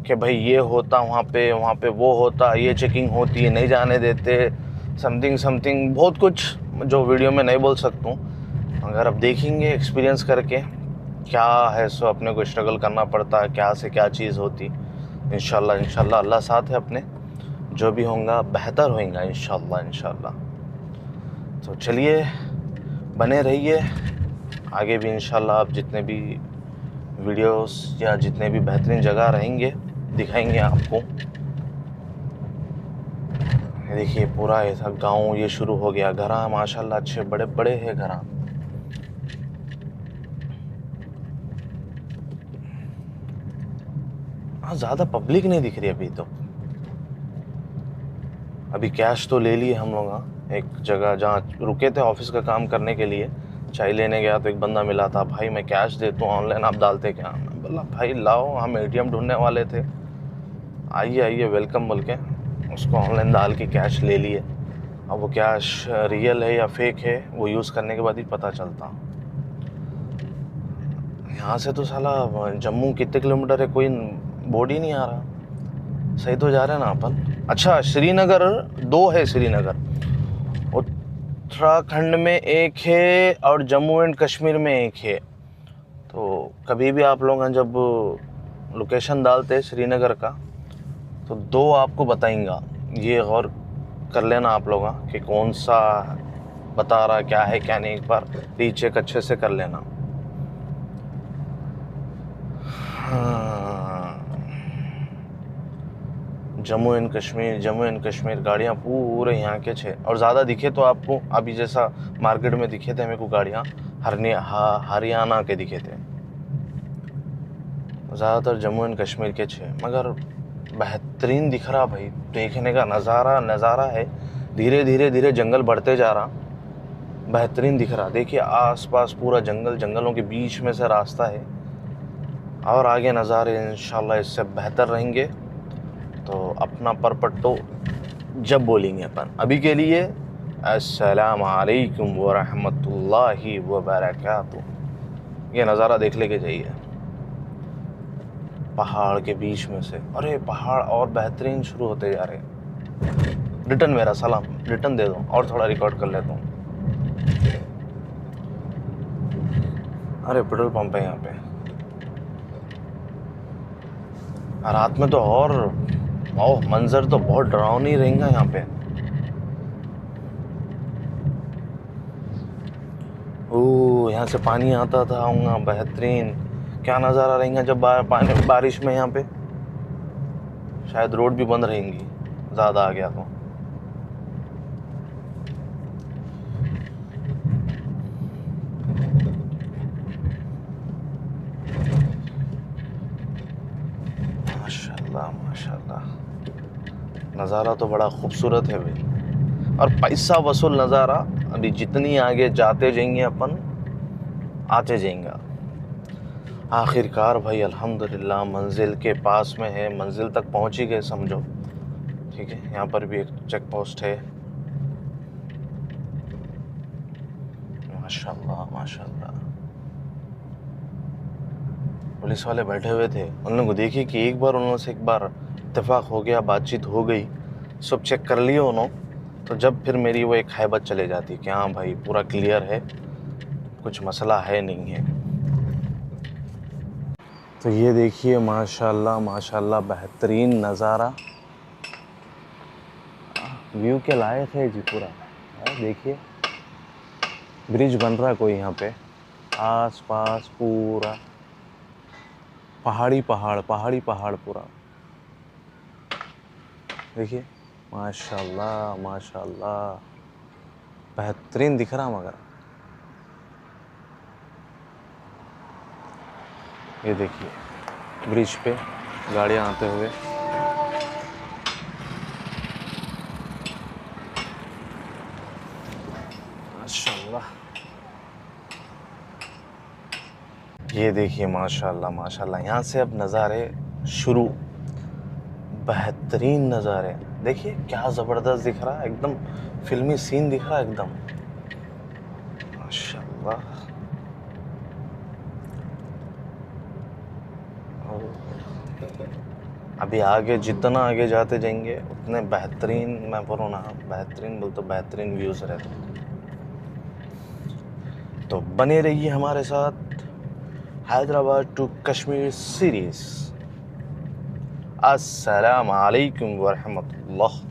S1: कि भाई ये होता वहाँ पे वो होता, ये चेकिंग होती है, नहीं जाने देते, समथिंग बहुत कुछ जो वीडियो में नहीं बोल सकता हूँ। अगर अब देखेंगे एक्सपीरियंस करके क्या है सो अपने को स्ट्रगल करना पड़ता है, क्या से क्या चीज़ होती। इंशाल्लाह अल्लाह साथ है अपने, जो भी होगा बेहतर होगा इंशाल्लाह। तो चलिए बने रहिए आगे भी इंशाल्लाह। आप जितने भी वीडियोस या जितने भी बेहतरीन जगह रहेंगे दिखाएंगे आपको। देखिए पूरा ऐसा गांव ये शुरू हो गया। घरा माशाल्लाह अच्छे बड़े बड़े हैं घरा। हाँ, ज़्यादा पब्लिक नहीं दिख रही अभी तो। अभी कैश तो ले लिए हम लोग। हाँ, एक जगह जहाँ रुके थे ऑफिस का काम करने के लिए, चाय लेने गया तो एक बंदा मिला था, भाई मैं कैश देता हूँ, ऑनलाइन आप डालते क्या? मैं बोला भाई लाओ, हम एटीएम ढूंढने वाले थे, आइए वेलकम बोल के उसको ऑनलाइन डाल के कैश ले लिए। अब वो कैश रियल है या फेक है वो यूज़ करने के बाद ही पता चलता। यहाँ से तो साला जम्मू कितने किलोमीटर है कोई बोर्ड ही नहीं आ रहा। सही तो जा रहे हैं ना अपन। अच्छा, श्रीनगर 2 है। श्रीनगर उत्तराखंड में एक है और जम्मू एंड कश्मीर में एक है। तो कभी भी आप लोग जब लोकेशन डालते हैं श्रीनगर का तो 2 आपको बताएंगा। ये गौर कर लेना आप लोग कि कौन सा बता रहा क्या है क्या नहीं, एक बार रीचेक अच्छे से कर लेना। जम्मू एंड कश्मीर गाड़ियाँ पूरे यहाँ के छे। और ज़्यादा दिखे तो आपको अभी जैसा मार्केट में दिखे थे मेरे को गाड़ियाँ हरियाणा के दिखे थे, ज़्यादातर जम्मू एंड कश्मीर के छे। मगर बेहतरीन दिख रहा भाई, देखने का नज़ारा है। धीरे धीरे जंगल बढ़ते जा रहा, बेहतरीन दिख रहा। देखिए आसपास पूरा जंगलों के बीच में से रास्ता है, और आगे नज़ारे इंशाल्लाह इससे बेहतर रहेंगे। तो अपना परपट्टो जब बोलेंगे अपन। अभी के लिए अस्सलामु अलैकुम व रहमतुल्लाहि व बरकातुहू। ये नज़ारा देख लेके जाइए पहाड़ के बीच में से। अरे पहाड़ और बेहतरीन शुरू होते जा रहे। रिटर्न मेरा सलाम, रिटर्न दे दो और थोड़ा रिकॉर्ड कर लेता हूँ। अरे पेट्रोल पंप है यहाँ पे। रात में तो और मंजर तो बहुत डरावनी रहेगा यहाँ पे। ओह यहाँ से पानी आता था आऊँगा, बेहतरीन। क्या नज़ारा रहेगा जब बारिश में यहाँ पे। शायद रोड भी बंद रहेंगी ज़्यादा आ गया तो। माशाल्लाह माशाल्लाह, नज़ारा तो बड़ा खूबसूरत है भाई, और पैसा वसूल नज़ारा। अभी जितनी आगे जाते जाएंगे अपन, आते जाएंगे। आखिरकार भाई अल्हम्दुलिल्लाह मंजिल के पास में है, मंजिल तक पहुंच ही गए समझो। ठीक है, यहाँ पर भी एक चेक पोस्ट है। माशाल्लाह माशाल्लाह, पुलिस वाले बैठे हुए थे। उन लोगों को देखिए कि एक बार इत्तेफाक हो गया, बातचीत हो गई, सब चेक कर लिए उन्होंने। तो जब फिर मेरी वो एक हैबत चले जाती कि हाँ भाई पूरा क्लियर है, कुछ मसला है नहीं है। तो ये देखिए माशाल्लाह माशाल्लाह, बेहतरीन नज़ारा, व्यू के लायक है जी पूरा। देखिए ब्रिज बन रहा है कोई यहाँ पे, आस पास पूरा पहाड़ी पहाड़ पूरा। देखिए माशाल्लाह माशाल्लाह, बेहतरीन दिख रहा। मगर ये देखिए ब्रिज पे गाड़ियाँ आते हुए। माशाल्लाह, ये देखिए माशाल्लाह माशाल्लाह, यहाँ से अब नज़ारे शुरू, बेहतरीन नज़ारे। देखिए क्या ज़बरदस्त दिख रहा है, एकदम फिल्मी सीन दिख रहा है एकदम। माशाल्लाह, अभी आगे जितना आगे जाते जाएंगे उतने बेहतरीन, मैं बोलूँ ना बेहतरीन बोल तो बेहतरीन व्यूज़ रहते। तो बने रहिए हमारे साथ हैदराबाद टू कश्मीर सीरीज़। अस्सलाम वालेकुम व रहमतुल्लाह।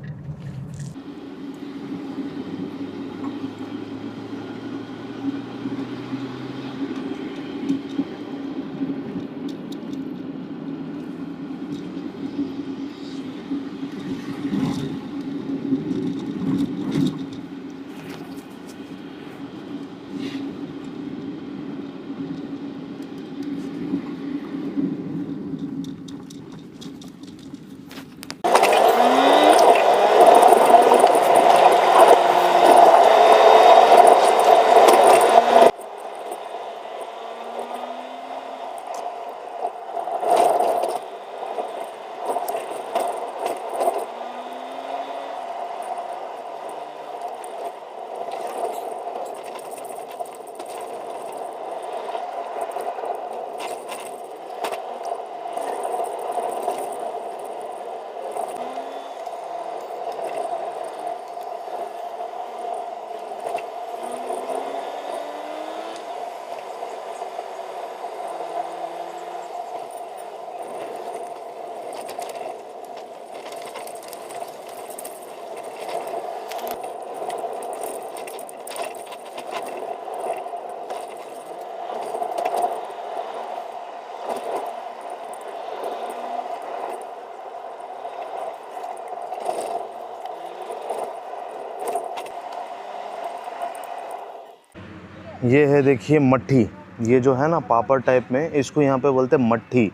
S1: ये है देखिए मट्ठी, ये जो है ना पापड़ टाइप में, इसको यहाँ पे बोलते हैं मट्ठी।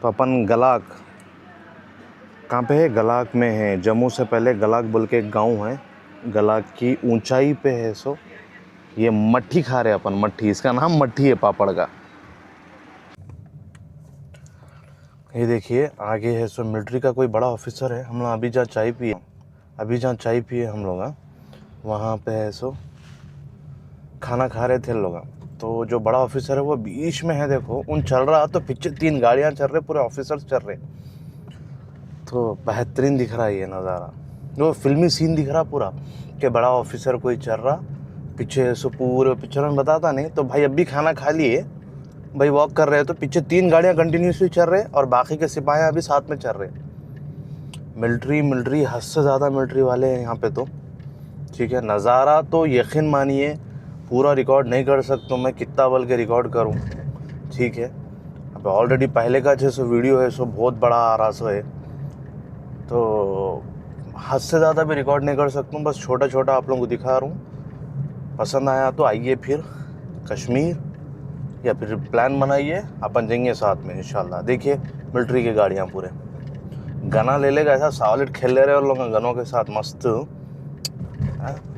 S1: तो अपन गलाक, कहाँ पे है? गलाक में है। जम्मू से पहले गलाक बोल के एक गांव है, गलाक की ऊंचाई पे है। सो ये मट्ठी खा रहे अपन, मट्ठी, इसका नाम मट्ठी है पापड़ का। ये देखिए आगे है सो मिलिट्री का कोई बड़ा ऑफिसर है। हम लोग अभी जहाँ चाय पिए हम लोग, वहाँ पे है सो खाना खा रहे थे लोग। तो जो बड़ा ऑफिसर है वो बीच में है, देखो उन चल रहा, तो पीछे 3 गाड़ियाँ चल रहे, पूरे ऑफिसर्स चल रहे। तो बेहतरीन दिख रहा है ये नज़ारा, वो फिल्मी सीन दिख रहा पूरा, कि बड़ा ऑफिसर कोई चल रहा पीछे। सो पूरे पिक्चर में बताता नहीं। तो भाई अभी खाना खा लिए भाई, वॉक कर रहे हैं, तो पीछे 3 गाड़ियाँ कंटिन्यूसली चल रहे और बाकी के सिपाही अभी साथ में चल रहे। मिलिट्री हद से ज़्यादा मिलिट्री वाले हैं यहाँ पे तो, ठीक है। नज़ारा तो यकीन मानिए पूरा रिकॉर्ड नहीं कर सकता मैं, कितना बल के रिकॉर्ड करूँ, ठीक है। अब ऑलरेडी पहले का जैसे वीडियो है सो बहुत बड़ा आ रहा सो है, तो हद से ज़्यादा भी रिकॉर्ड नहीं कर सकता हूँ, बस छोटा छोटा आप लोगों को दिखा रहा हूँ। पसंद आया तो आइए फिर कश्मीर, या फिर प्लान बनाइए, अपन जाएंगे साथ में इंशाल्लाह। देखिए मिलिट्री की गाड़ियाँ पूरे, गना ले लेगा, ऐसा सॉलिड खेल ले रहे और लोग गनों के साथ मस्त।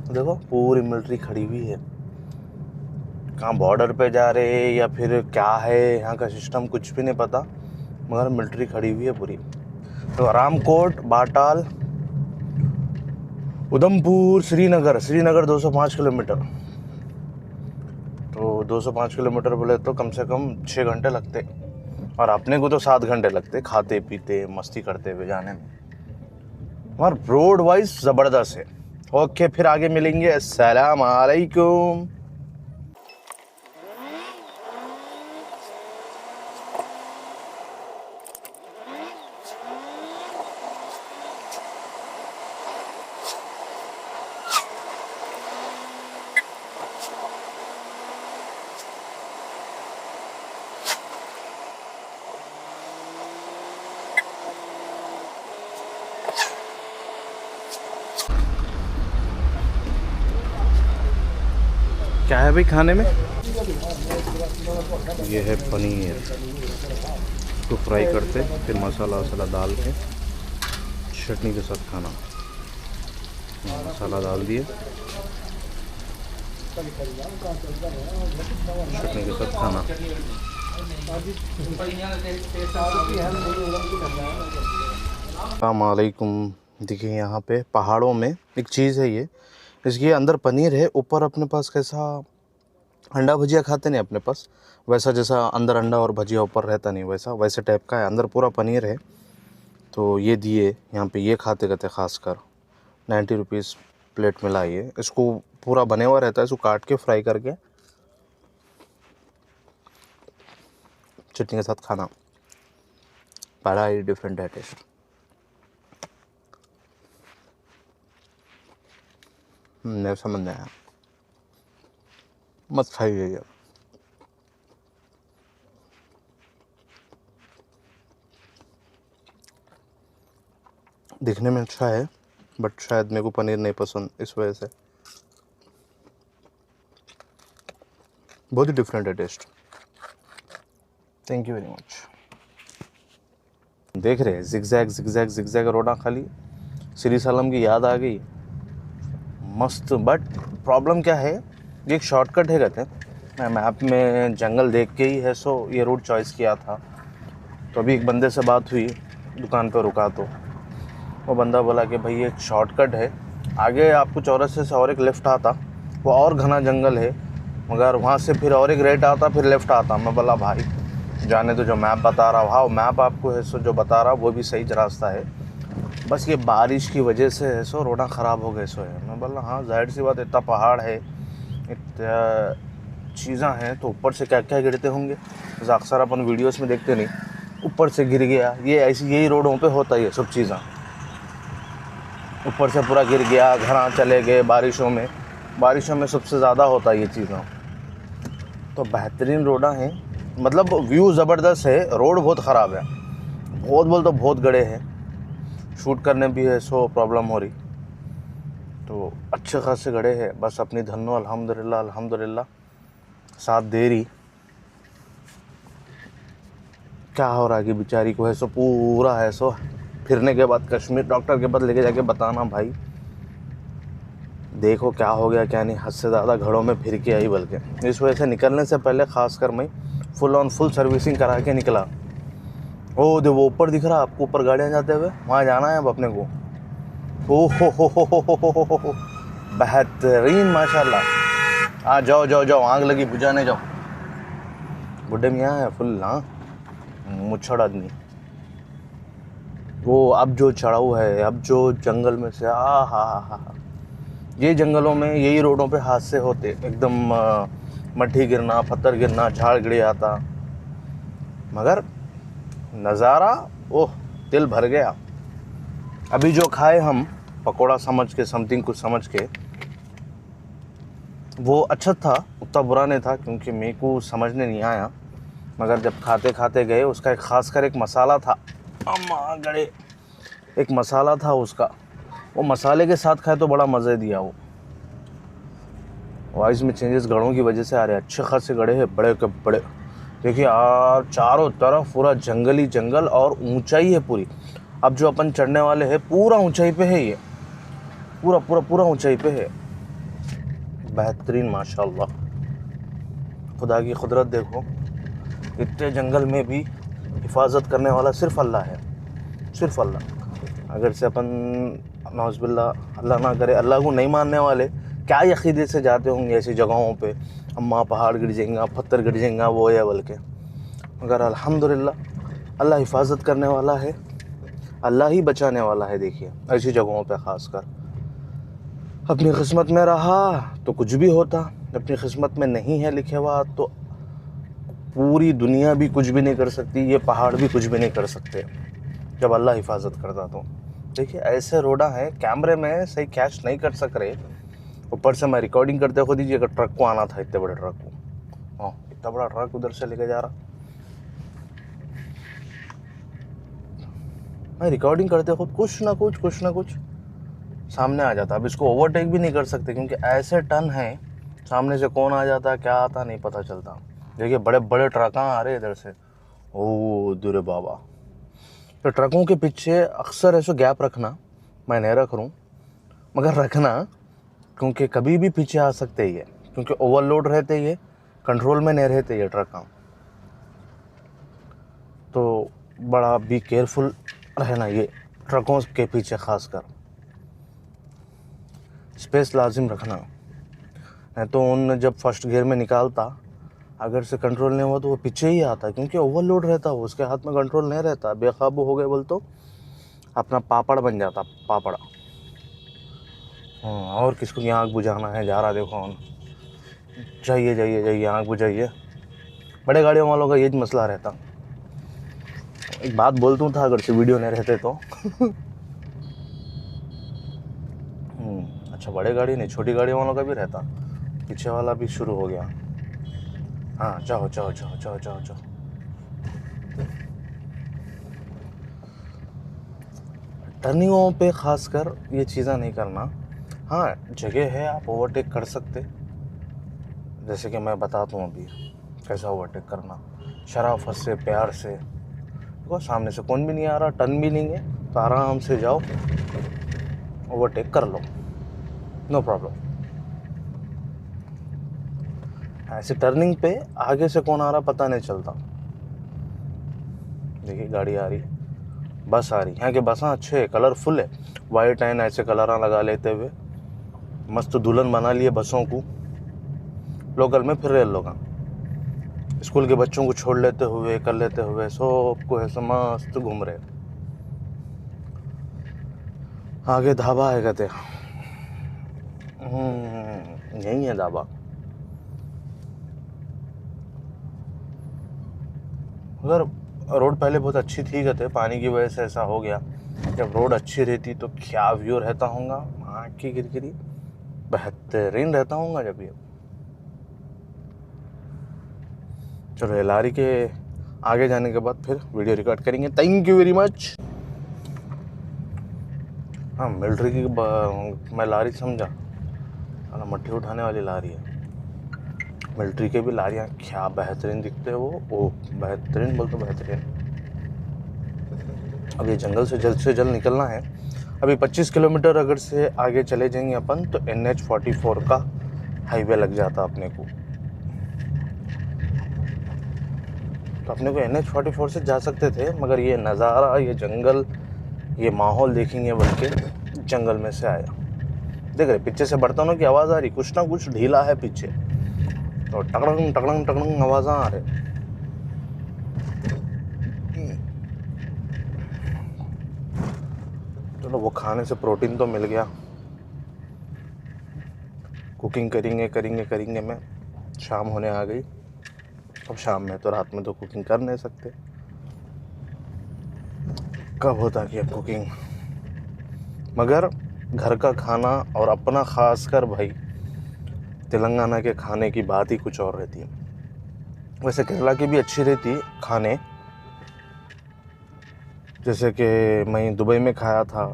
S1: देखो पूरी मिलिट्री खड़ी हुई है, कहाँ बॉर्डर पे जा रहे या फिर क्या है यहाँ का सिस्टम कुछ भी नहीं पता, मगर मिलिट्री खड़ी हुई है पूरी। तो रामकोट, बाटाल, उधमपुर, श्रीनगर 205 किलोमीटर। तो 205 किलोमीटर बोले तो कम से कम 6 घंटे लगते, और अपने को तो 7 घंटे लगते खाते पीते मस्ती करते हुए जाने में। और रोड वाइज ज़बरदस्त है। ओके फिर आगे मिलेंगे। अस्सलाम वालेकुम। क्या है भाई खाने में? ये है पनीर, इसको फ्राई करते फिर मसाला वसाला डाल के चटनी के साथ खाना। मसाला डाल दिए, चटनी के साथ खाना। अस्सलाम वालेकुम। देखिए यहाँ पे पहाड़ों में एक चीज़ है, ये इसके अंदर पनीर है, ऊपर अपने पास कैसा अंडा भुजिया खाते नहीं अपने पास, वैसा जैसा अंदर अंडा और भजिया ऊपर रहता नहीं, वैसे टाइप का है, अंदर पूरा पनीर है। तो ये दिए यहाँ पे, ये खाते कहते खासकर 90 रुपीज़ प्लेट मिला। ये इसको पूरा बने हुआ रहता है, इसको काट के फ्राई करके चटनी के साथ खाना, बड़ा ही डिफरेंट है टेस्ट। नहीं समझ नहीं आया, मत खाइए यार। दिखने में अच्छा है बट शायद मेरे को पनीर नहीं पसंद, इस वजह से बहुत ही डिफरेंट है taste. Thank you very much. देख रहे जिगजैग रोडा खाली, श्री सालम की याद आ गई मस्त। बट प्रॉब्लम क्या है, ये एक शॉर्टकट है कहते हैं, मैं मैप में जंगल देख के ही है सो ये रूट चॉइस किया था। तो अभी एक बंदे से बात हुई, दुकान पर रुका, तो वो बंदा बोला कि भाई एक शॉर्टकट है, आगे आपको चौरस्ते से और एक लेफ़्ट आता, वो और घना जंगल है, मगर वहाँ से फिर और एक राइट आता, फिर लेफ़्ट आता। मैं बोला भाई जाने तो, जो मैप बता रहा, हाँ मैप आपको है सो जो बता रहा वो भी सही रास्ता है, बस ये बारिश की वजह से है सो रोडा ख़राब हो गए सो है। मैं बोला हाँ जाहिर सी बात, इतना पहाड़ है, इतना चीज़ें हैं, तो ऊपर से क्या क्या गिरते होंगे, तो अक्सर अपन वीडियोस में देखते नहीं, ऊपर से गिर गया, ये ऐसी यही रोडों पे होता है ये सब चीज़ें, ऊपर से पूरा गिर गया, घरा चले गए। बारिशों में सबसे ज़्यादा होता है ये चीज़ें। तो बेहतरीन रोडा हैं, मतलब व्यू ज़बरदस्त है, रोड बहुत ख़राब है, बहुत बहुत गड़े हैं, शूट करने भी है सो प्रॉब्लम हो रही, तो अच्छे खासे गड़े हैं। बस अपनी धन्नो अल्हम्दुलिल्लाह। साथ दे रही। क्या हो रहा है कि बेचारी को है सो पूरा है सो फिरने के बाद कश्मीर डॉक्टर के पास लेके जाके बताना भाई देखो क्या हो गया क्या नहीं। हद से ज़्यादा घरों में फिर के आई, बल्कि इस वजह से निकलने से पहले खासकर मैं फुल सर्विसिंग करा के निकला। ओ दे वो ऊपर दिख रहा आपको, ऊपर गाड़ियाँ जाते हुए, वहाँ जाना है अब अपने को। ओ हो, बेहतरीन माशाल्लाह। जाओ जाओ जाओ, आग लगी बुझाने जाओ। बुढ़े मियाँ है फुल, हाँ मुच्छड़ आदमी। वो अब जो चढ़ाऊ है, अब जो जंगल में से हा, ये जंगलों में यही रोडों पे हादसे होते एकदम। मट्टी गिरना, पत्थर गिरना, झाड़ गिर आता, मगर नज़ारा ओह दिल भर गया। अभी जो खाए हम पकोड़ा समझ के, समथिंग कुछ समझ के, वो अच्छा था, उतना बुरा नहीं था क्योंकि मेरे को समझने नहीं आया। मगर जब खाते खाते गए, उसका एक खासकर एक मसाला था, अम्मा गड़े एक मसाला था उसका, वो मसाले के साथ खाए तो बड़ा मज़े दिया। वो वॉइस में चेंजेस गढ़ों की वजह से आ रहे हैं, अच्छे खासे गढ़े हैं, बड़े के बड़े। देखिए यार चारों तरफ पूरा जंगल ही जंगल और ऊंचाई है पूरी। अब जो अपन चढ़ने वाले हैं पूरा ऊंचाई पे है, ये पूरा पूरा पूरा ऊंचाई पे है। बेहतरीन माशाल्लाह, खुदा की कुदरत देखो। इतने जंगल में भी हिफाजत करने वाला सिर्फ अल्लाह है, सिर्फ अल्लाह। अगर से अपन नौज़बिल्लाह अल्लाह ना करे, अल्लाह को नहीं मानने वाले क्या यकीदे से जाते होंगे ऐसी जगहों पे, अम्मा पहाड़ गिर जाएंगा, पत्थर गिर जाएंगा, वो है बल्कि। मगर अल्हम्दुलिल्लाह अल्लाह हिफाजत करने वाला है, अल्लाह ही बचाने वाला है। देखिए ऐसी जगहों पे ख़ासकर अपनी किस्मत में रहा तो कुछ भी होता, अपनी किस्मत में नहीं है लिखे हुआ तो पूरी दुनिया भी कुछ भी नहीं कर सकती, ये पहाड़ भी कुछ भी नहीं कर सकते जब अल्लाह हिफाजत करता तो। देखिए ऐसे रोडा है, कैमरे में सही कैच नहीं कर सक रहे, ऊपर से मैं रिकॉर्डिंग करते खुद दीजिए। अगर ट्रक को आना था, इतने बड़े ट्रक को, हाँ इतना बड़ा ट्रक उधर से लेके जा रहा, मैं रिकॉर्डिंग करते खुद कुछ ना कुछ सामने आ जाता। अब इसको ओवरटेक भी नहीं कर सकते क्योंकि ऐसे टन है, सामने से कौन आ जाता क्या आता नहीं पता चलता। देखिए बड़े बड़े ट्रक आ रहे इधर से, ओ दूरे बाबा। तो ट्रकों के पीछे अक्सर ऐसे गैप रखना, मैं नहीं रख रूँ मगर रखना, क्योंकि कभी भी पीछे आ सकते ही है, क्योंकि ओवरलोड रहते ये, कंट्रोल में नहीं रहते ये ट्रक। तो बड़ा भी केयरफुल रहना ये ट्रकों के पीछे, खासकर स्पेस लाजिम रखना। नहीं तो उन जब फर्स्ट गियर में निकालता, अगर से कंट्रोल नहीं हुआ तो वो पीछे ही आता, क्योंकि ओवरलोड रहता, वो उसके हाथ में कंट्रोल नहीं रहता। बेकाबू हो गए बोल तो अपना पापड़ बन जाता, पापड़। और किसको की आँख बुझाना है, जा रहा देखो हम, जाइए जाइए जाइए आँख बुझाइए। बड़े गाड़ियों वालों का यही मसला रहता। एक बात बोलता था, अगर से वीडियो नहीं रहते तो अच्छा बड़े गाड़ी नहीं, छोटी गाड़ियों वालों का भी रहता, पीछे वाला भी शुरू हो गया। हाँ जाओ जाओ जाओ जाओ जाओ जाओ। टर्निंगों पे खासकर ये चीज़ें नहीं करना। हाँ जगह है आप ओवरटेक कर सकते, जैसे कि मैं बताता हूँ अभी कैसा ओवरटेक करना, शराफत से, प्यार से। देखो सामने से कौन भी नहीं आ रहा, टर्न भी नहीं है, तो आराम से जाओ, ओवरटेक कर लो, नो प्रॉब्लम। ऐसे टर्निंग पे आगे से कौन आ रहा पता नहीं चलता। देखिए गाड़ी आ रही, बस आ रही। यहाँ के बसें अच्छे है, कलरफुल है, वाइट एंड ऐसे कलर लगा लेते हुए मस्त दुल्हन बना लिए बसों को। लोकल में फिर रहे लोग, स्कूल के बच्चों को छोड़ लेते हुए, कर लेते हुए, सबको ऐसे मस्त घूम रहे। आगे ढाबा है कहते, यही है ढाबा। अगर रोड पहले बहुत अच्छी थी कहते, पानी की वजह से ऐसा हो गया। जब रोड अच्छी रहती तो क्या व्यू रहता होगा, आँख की गिरगिरी बेहतरीन रहता होगा। जब ये चलो लारी के आगे जाने के बाद फिर वीडियो रिकॉर्ड करेंगे। Thank you very much. हाँ मिलिट्री की मैं लारी समझा, मट्टी उठाने वाली लारी है। मिलिट्री के भी लारियाँ, क्या बेहतरीन दिखते हैं वो बेहतरीन, बोल तो बेहतरीन। अब ये जंगल से जल्द निकलना है। अभी 25 किलोमीटर अगर से आगे चले जाएंगे अपन तो NH-44 का हाईवे लग जाता अपने को। तो अपने को NH-44 से जा सकते थे, मगर ये नज़ारा, ये जंगल, ये माहौल देखेंगे बोल के जंगल में से आया। देख रहे पीछे से बर्तनों की आवाज़ आ रही, कुछ ना कुछ ढीला है पीछे, तो टकड़ंग टकड़ंग टकड़ंग आवाज़ आ रही। चलो वो खाने से प्रोटीन तो मिल गया। कुकिंग करेंगे मैं, शाम होने आ गई। अब शाम में तो, रात में तो कुकिंग कर नहीं सकते, कब होता कि अब कुकिंग। मगर घर का खाना और अपना, खासकर भाई तेलंगाना के खाने की बात ही कुछ और रहती है। वैसे केरला की भी अच्छी रहती है खाने, जैसे कि मैं दुबई में खाया था,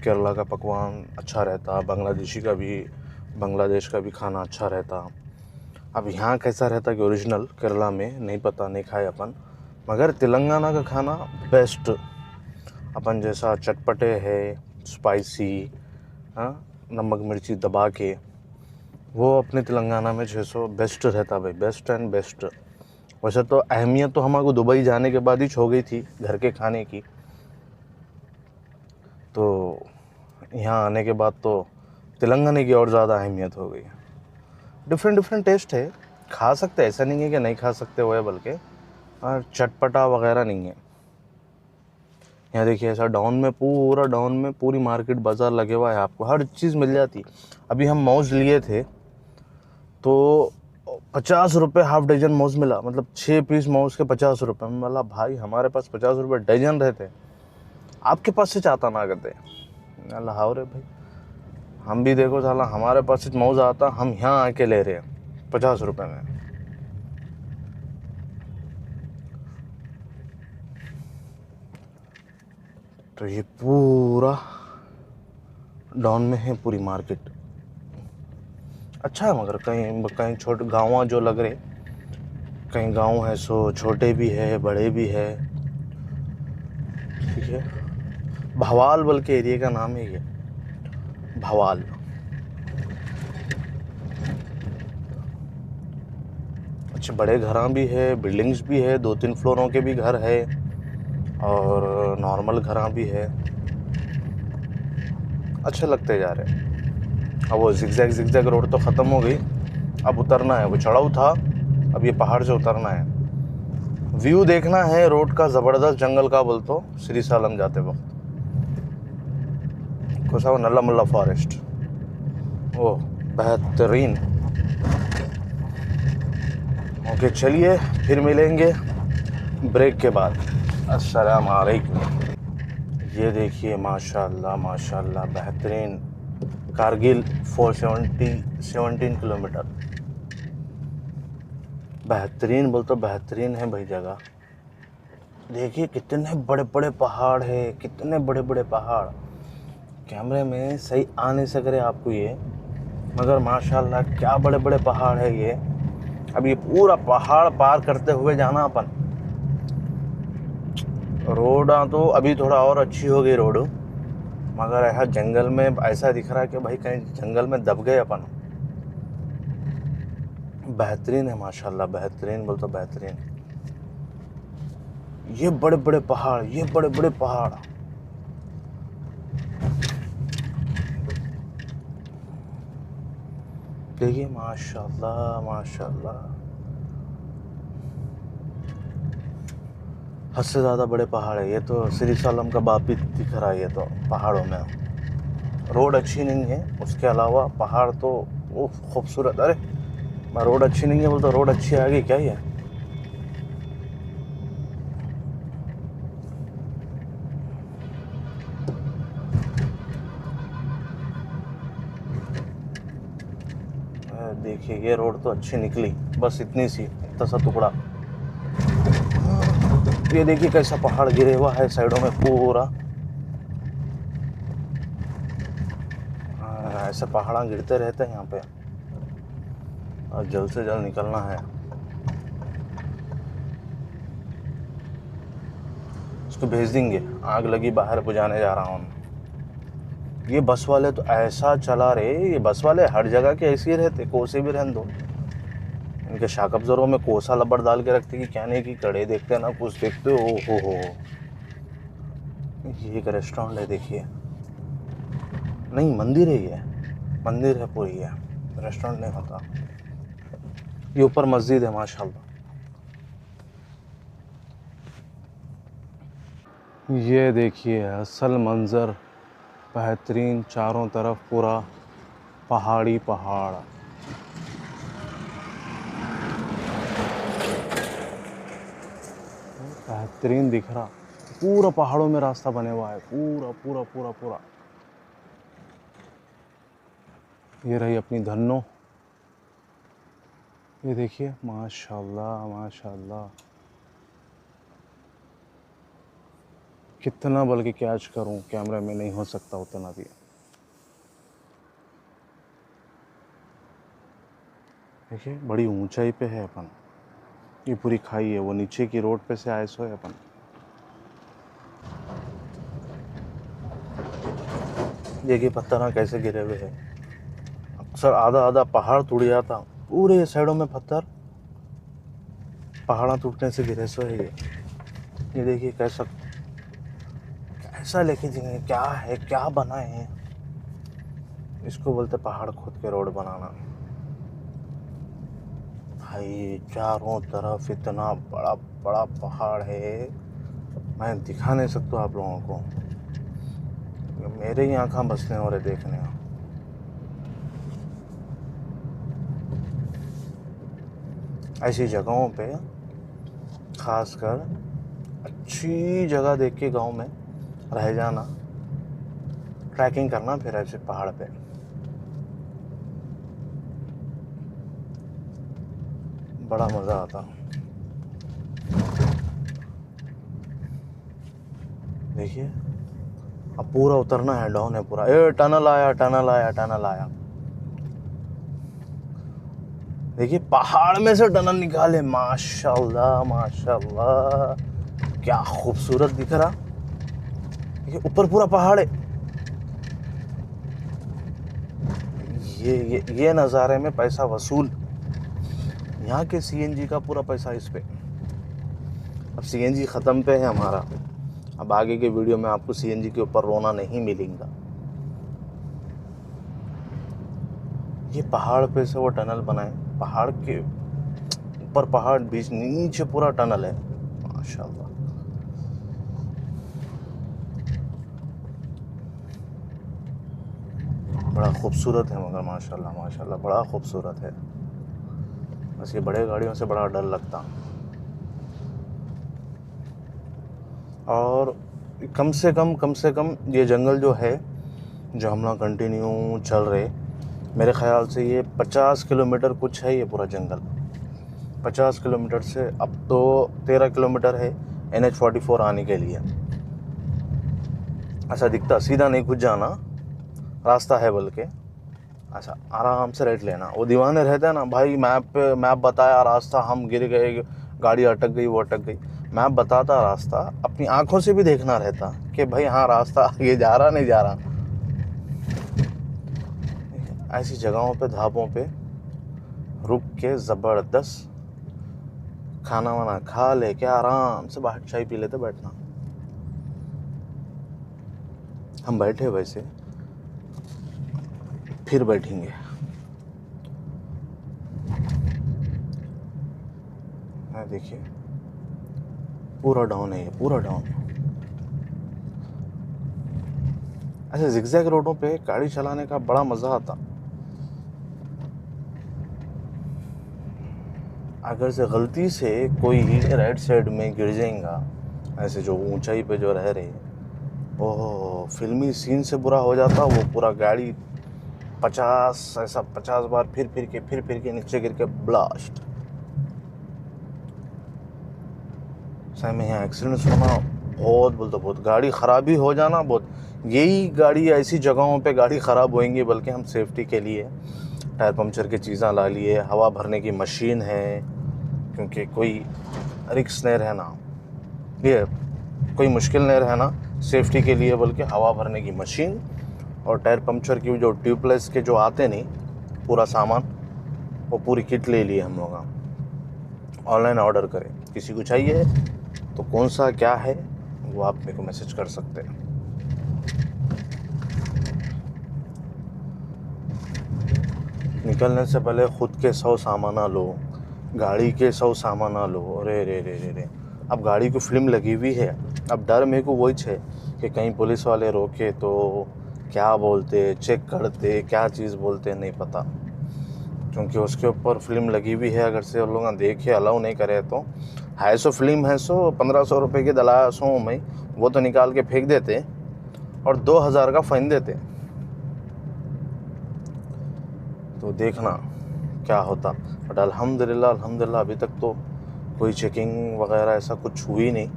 S1: केरला का पकवान अच्छा रहता, बांग्लादेश का भी खाना अच्छा रहता। अब यहाँ कैसा रहता कि ओरिजिनल केरला में नहीं पता, नहीं खाए अपन, मगर तेलंगाना का खाना बेस्ट। अपन जैसा चटपटे है, स्पाइसी, हाँ, नमक मिर्ची दबा के, वो अपने तेलंगाना में 600 बेस्ट रहता भाई, बेस्ट एंड बेस्ट। वैसे तो अहमियत तो हमारे दुबई जाने के बाद ही हो गई थी घर के खाने की, तो यहाँ आने के बाद तो तेलंगाना की और ज़्यादा अहमियत हो गई। डिफरेंट टेस्ट है, खा सकते, ऐसा नहीं है कि नहीं खा सकते हुए, बल्कि और चटपटा वगैरह नहीं है। यहाँ देखिए ऐसा डाउन में पूरी मार्केट बाज़ार लगे हुआ है, आपको हर चीज़ मिल जाती। अभी हम मौज लिए थे तो 50 रुपये हाफ डजन मौज मिला, मतलब 6 पीस मौज के 50 रुपये। मैं बोला भाई हमारे पास 50 रुपये डजन रहते, आपके पास से चाहता ना करते। हाँ रे भाई, हम भी देखो साला, हमारे पास से मौज आता, हम यहाँ आके ले रहे हैं 50 रुपये में। तो ये पूरा डाउन में है पूरी मार्केट, अच्छा है। मगर कहीं छोटे गाँव जो लग रहे, कहीं गांव है सो छोटे भी है बड़े भी है, ठीक है। भवाल बोल के एरिया का नाम है ये, भवाल। अच्छे बड़े घर भी है, बिल्डिंग्स भी है, 2-3 फ्लोरों के भी घर है और नॉर्मल घर भी है, अच्छे लगते जा रहे हैं। अब वो जिगजैग रोड तो ख़त्म हो गई, अब उतरना है, वो चढ़ाऊ था, अब ये पहाड़ से उतरना है। व्यू देखना है रोड का ज़बरदस्त, जंगल का बोल तो श्री सालम जाते वक्त कोसा वो नल्ला मुल्ला फॉरेस्ट, ओह बेहतरीन। ओके चलिए फिर मिलेंगे ब्रेक के बाद। अस्सलाम वालेकुम। ये देखिए माशाल्लाह बेहतरीन, कारगिल 417 किलोमीटर, बेहतरीन बोल तो बेहतरीन है भाई जगह। देखिए कितने बड़े बड़े पहाड़ है, कितने बड़े बड़े पहाड़, कैमरे में सही आ नहीं सक रहे आपको ये, मगर माशाल्लाह क्या बड़े बड़े पहाड़ है ये। अब ये पूरा पहाड़ पार करते हुए जाना अपन। रोड तो अभी थोड़ा और अच्छी हो गई रोड, मगर यहाँ जंगल में ऐसा दिख रहा है कि भाई कहीं जंगल में दब गए अपन। बेहतरीन है माशाल्लाह, बेहतरीन बोल तो बेहतरीन। ये बड़े बड़े पहाड़, ये बड़े बड़े पहाड़, देखिए माशाल्लाह माशाल्लाह, हद से ज़्यादा बड़े पहाड़ है ये तो। श्री सालम का बाप ही दिख रहा है ये तो पहाड़ों में। रोड अच्छी नहीं है, उसके अलावा पहाड़ तो वो खूबसूरत। अरे रोड अच्छी नहीं है बोल तो रोड अच्छी आ गई क्या ये। देखिए ये रोड तो अच्छी निकली, बस इतनी सी, इतना सा टुकड़ा। ये देखिए कैसा पहाड़ गिरे हुआ है साइडों में पूरा, ऐसे पहाड़ गिरते रहते हैं यहाँ पे। और जल्द से जल्द निकलना है। उसको भेज देंगे, आग लगी बाहर बुझाने जा रहा हूँ। ये बस वाले तो ऐसा चला रहे, ये बस वाले हर जगह के ऐसे ही रहते, कोसे भी रहने दो। इनके शाकअब्जरों में कोसा लबड़ डाल के रखते कि क्या नहीं कि कड़े देखते ना कुछ देखते। ओ हो, ये एक रेस्टोरेंट है देखिए, नहीं मंदिर है, ये मंदिर है पूरी, है रेस्टोरेंट नहीं होता। ये ऊपर मस्जिद है माशाल्लाह। ये देखिए असल मंज़र, बेहतरीन, चारों तरफ पूरा पहाड़ी पहाड़। बेहतरीन दिख रहा, पूरा पहाड़ों में रास्ता बने हुआ है, पूरा पूरा पूरा पूरा। ये रही अपनी धन्नो, ये देखिए माशाल्लाह माशाल्लाह। कितना बल्कि कैच करूं, कैमरे में नहीं हो सकता उतना भी। देखिए बड़ी ऊंचाई पे है अपन, ये पूरी खाई है, वो नीचे की रोड पे से आए सो है अपन। देखिए पत्थर कैसे गिरे हुए हैं, अक्सर आधा आधा पहाड़ टूट जाता, पूरे साइडों में पत्थर, पहाड़ा टूटने से गिरे सो है ये देखिए कैसा कैसा लेके जाएंगे, क्या है क्या बनाए हैं। इसको बोलते पहाड़ खोद के रोड बनाना। भाई चारों तरफ इतना बड़ा बड़ा पहाड़ है, मैं दिखा नहीं सकता आप लोगों को, मेरे ही आँखें बसने हो रहे देखने। ऐसी जगहों पे खासकर अच्छी जगह देख के गांव में रह जाना, ट्रैकिंग करना, फिर ऐसे पहाड़ पे बड़ा मज़ा आता। देखिए अब पूरा उतरना है, डाउन है पूरा। ए टनल आया टनल आया टनल आया, देखिए पहाड़ में से टनल निकाले, माशाल्लाह माशाल्लाह, क्या खूबसूरत दिख रहा। देखिए ऊपर पूरा पहाड़ है, ये नज़ारे में पैसा वसूल। यहाँ के सीएनजी का पूरा पैसा इस पे। अब सीएनजी ख़त्म पे है हमारा, अब आगे के वीडियो में आपको सीएनजी के ऊपर रोना नहीं मिलेगा। ये पहाड़ पे से वो टनल बनाए, पहाड़ के ऊपर पहाड़, बीच नीचे पूरा टनल है माशाल्लाह। बड़ा खूबसूरत है, मगर माशाल्लाह माशाल्लाह बड़ा खूबसूरत है। बस ये बड़े गाड़ियों से बड़ा डर लगता, और कम से कम ये जंगल जो है, जो हम लोग कंटिन्यू चल रहे, मेरे ख़्याल से ये 50 किलोमीटर कुछ है, ये पूरा जंगल 50 किलोमीटर से अब तो 13 किलोमीटर है NH44 आने के लिए। ऐसा दिखता, सीधा नहीं कुछ जाना रास्ता है, बल्कि अच्छा आराम से राइट लेना। वो दीवाने रहते हैं ना भाई, मैप बताया रास्ता, हम गिर गए, गाड़ी अटक गई, वो अटक गई। मैप बताता रास्ता, अपनी आंखों से भी देखना रहता कि भाई हाँ रास्ता आगे जा रहा नहीं जा रहा। ऐसी जगहों पे, ढाबों पे रुक के ज़बरदस्त खाना वाना खा लेके आराम से बाहर चाय पी लेते बैठना। हम बैठे वैसे फिर बैठेंगे। देखिए पूरा डाउन है, ये पूरा डाउन। ऐसे जिगजैग रोडों पे गाड़ी चलाने का बड़ा मज़ा आता। अगर से गलती से कोई राइट साइड में गिर जाएगा, ऐसे जो ऊंचाई पे जो रह रहे, ओह फिल्मी सीन से बुरा हो जाता। वो पूरा गाड़ी 50 बार फिर के नीचे गिर के ब्लास्ट। सही में यहाँ एक्सीडेंट्स होना बहुत, बोलते बहुत, गाड़ी ख़राबी हो जाना बहुत। यही गाड़ी ऐसी जगहों पे गाड़ी ख़राब होएंगी, बल्कि हम सेफ्टी के लिए टायर पंक्चर की चीज़ें ला लिए, हवा भरने की मशीन है, क्योंकि कोई रिक्स नहीं रहना, ये कोई मुश्किल नहीं रहना सेफ्टी के लिए, बल्कि हवा भरने की मशीन और टायर पंक्चर की जो ट्यूबलेस के जो आते नहीं पूरा सामान, वो पूरी किट ले लिए हम लोग। ऑनलाइन ऑर्डर करें, किसी को चाहिए तो कौन सा क्या है वो आप मेरे को मैसेज कर सकते हैं। निकलने से पहले ख़ुद के 100 सामान लो, गाड़ी के 100 सामान लो। अरे रे रे रे रे, अब गाड़ी को फिल्म लगी हुई है। अब डर मेरे को वही है कि कहीं पुलिस वाले रोके तो क्या बोलते, चेक करते, क्या चीज़ बोलते नहीं पता, क्योंकि उसके ऊपर फिल्म लगी हुई है। अगर से उन लोग देखे अलाउ नहीं करे तो है सो फिल्म है सो 1500 रुपये की दलाया सो में वो तो निकाल के फेंक देते और 2000 का फाइन देते। तो देखना क्या होता। बट अल्हम्दुलिल्लाह अभी तक तो कोई चेकिंग वगैरह ऐसा कुछ हुई नहीं,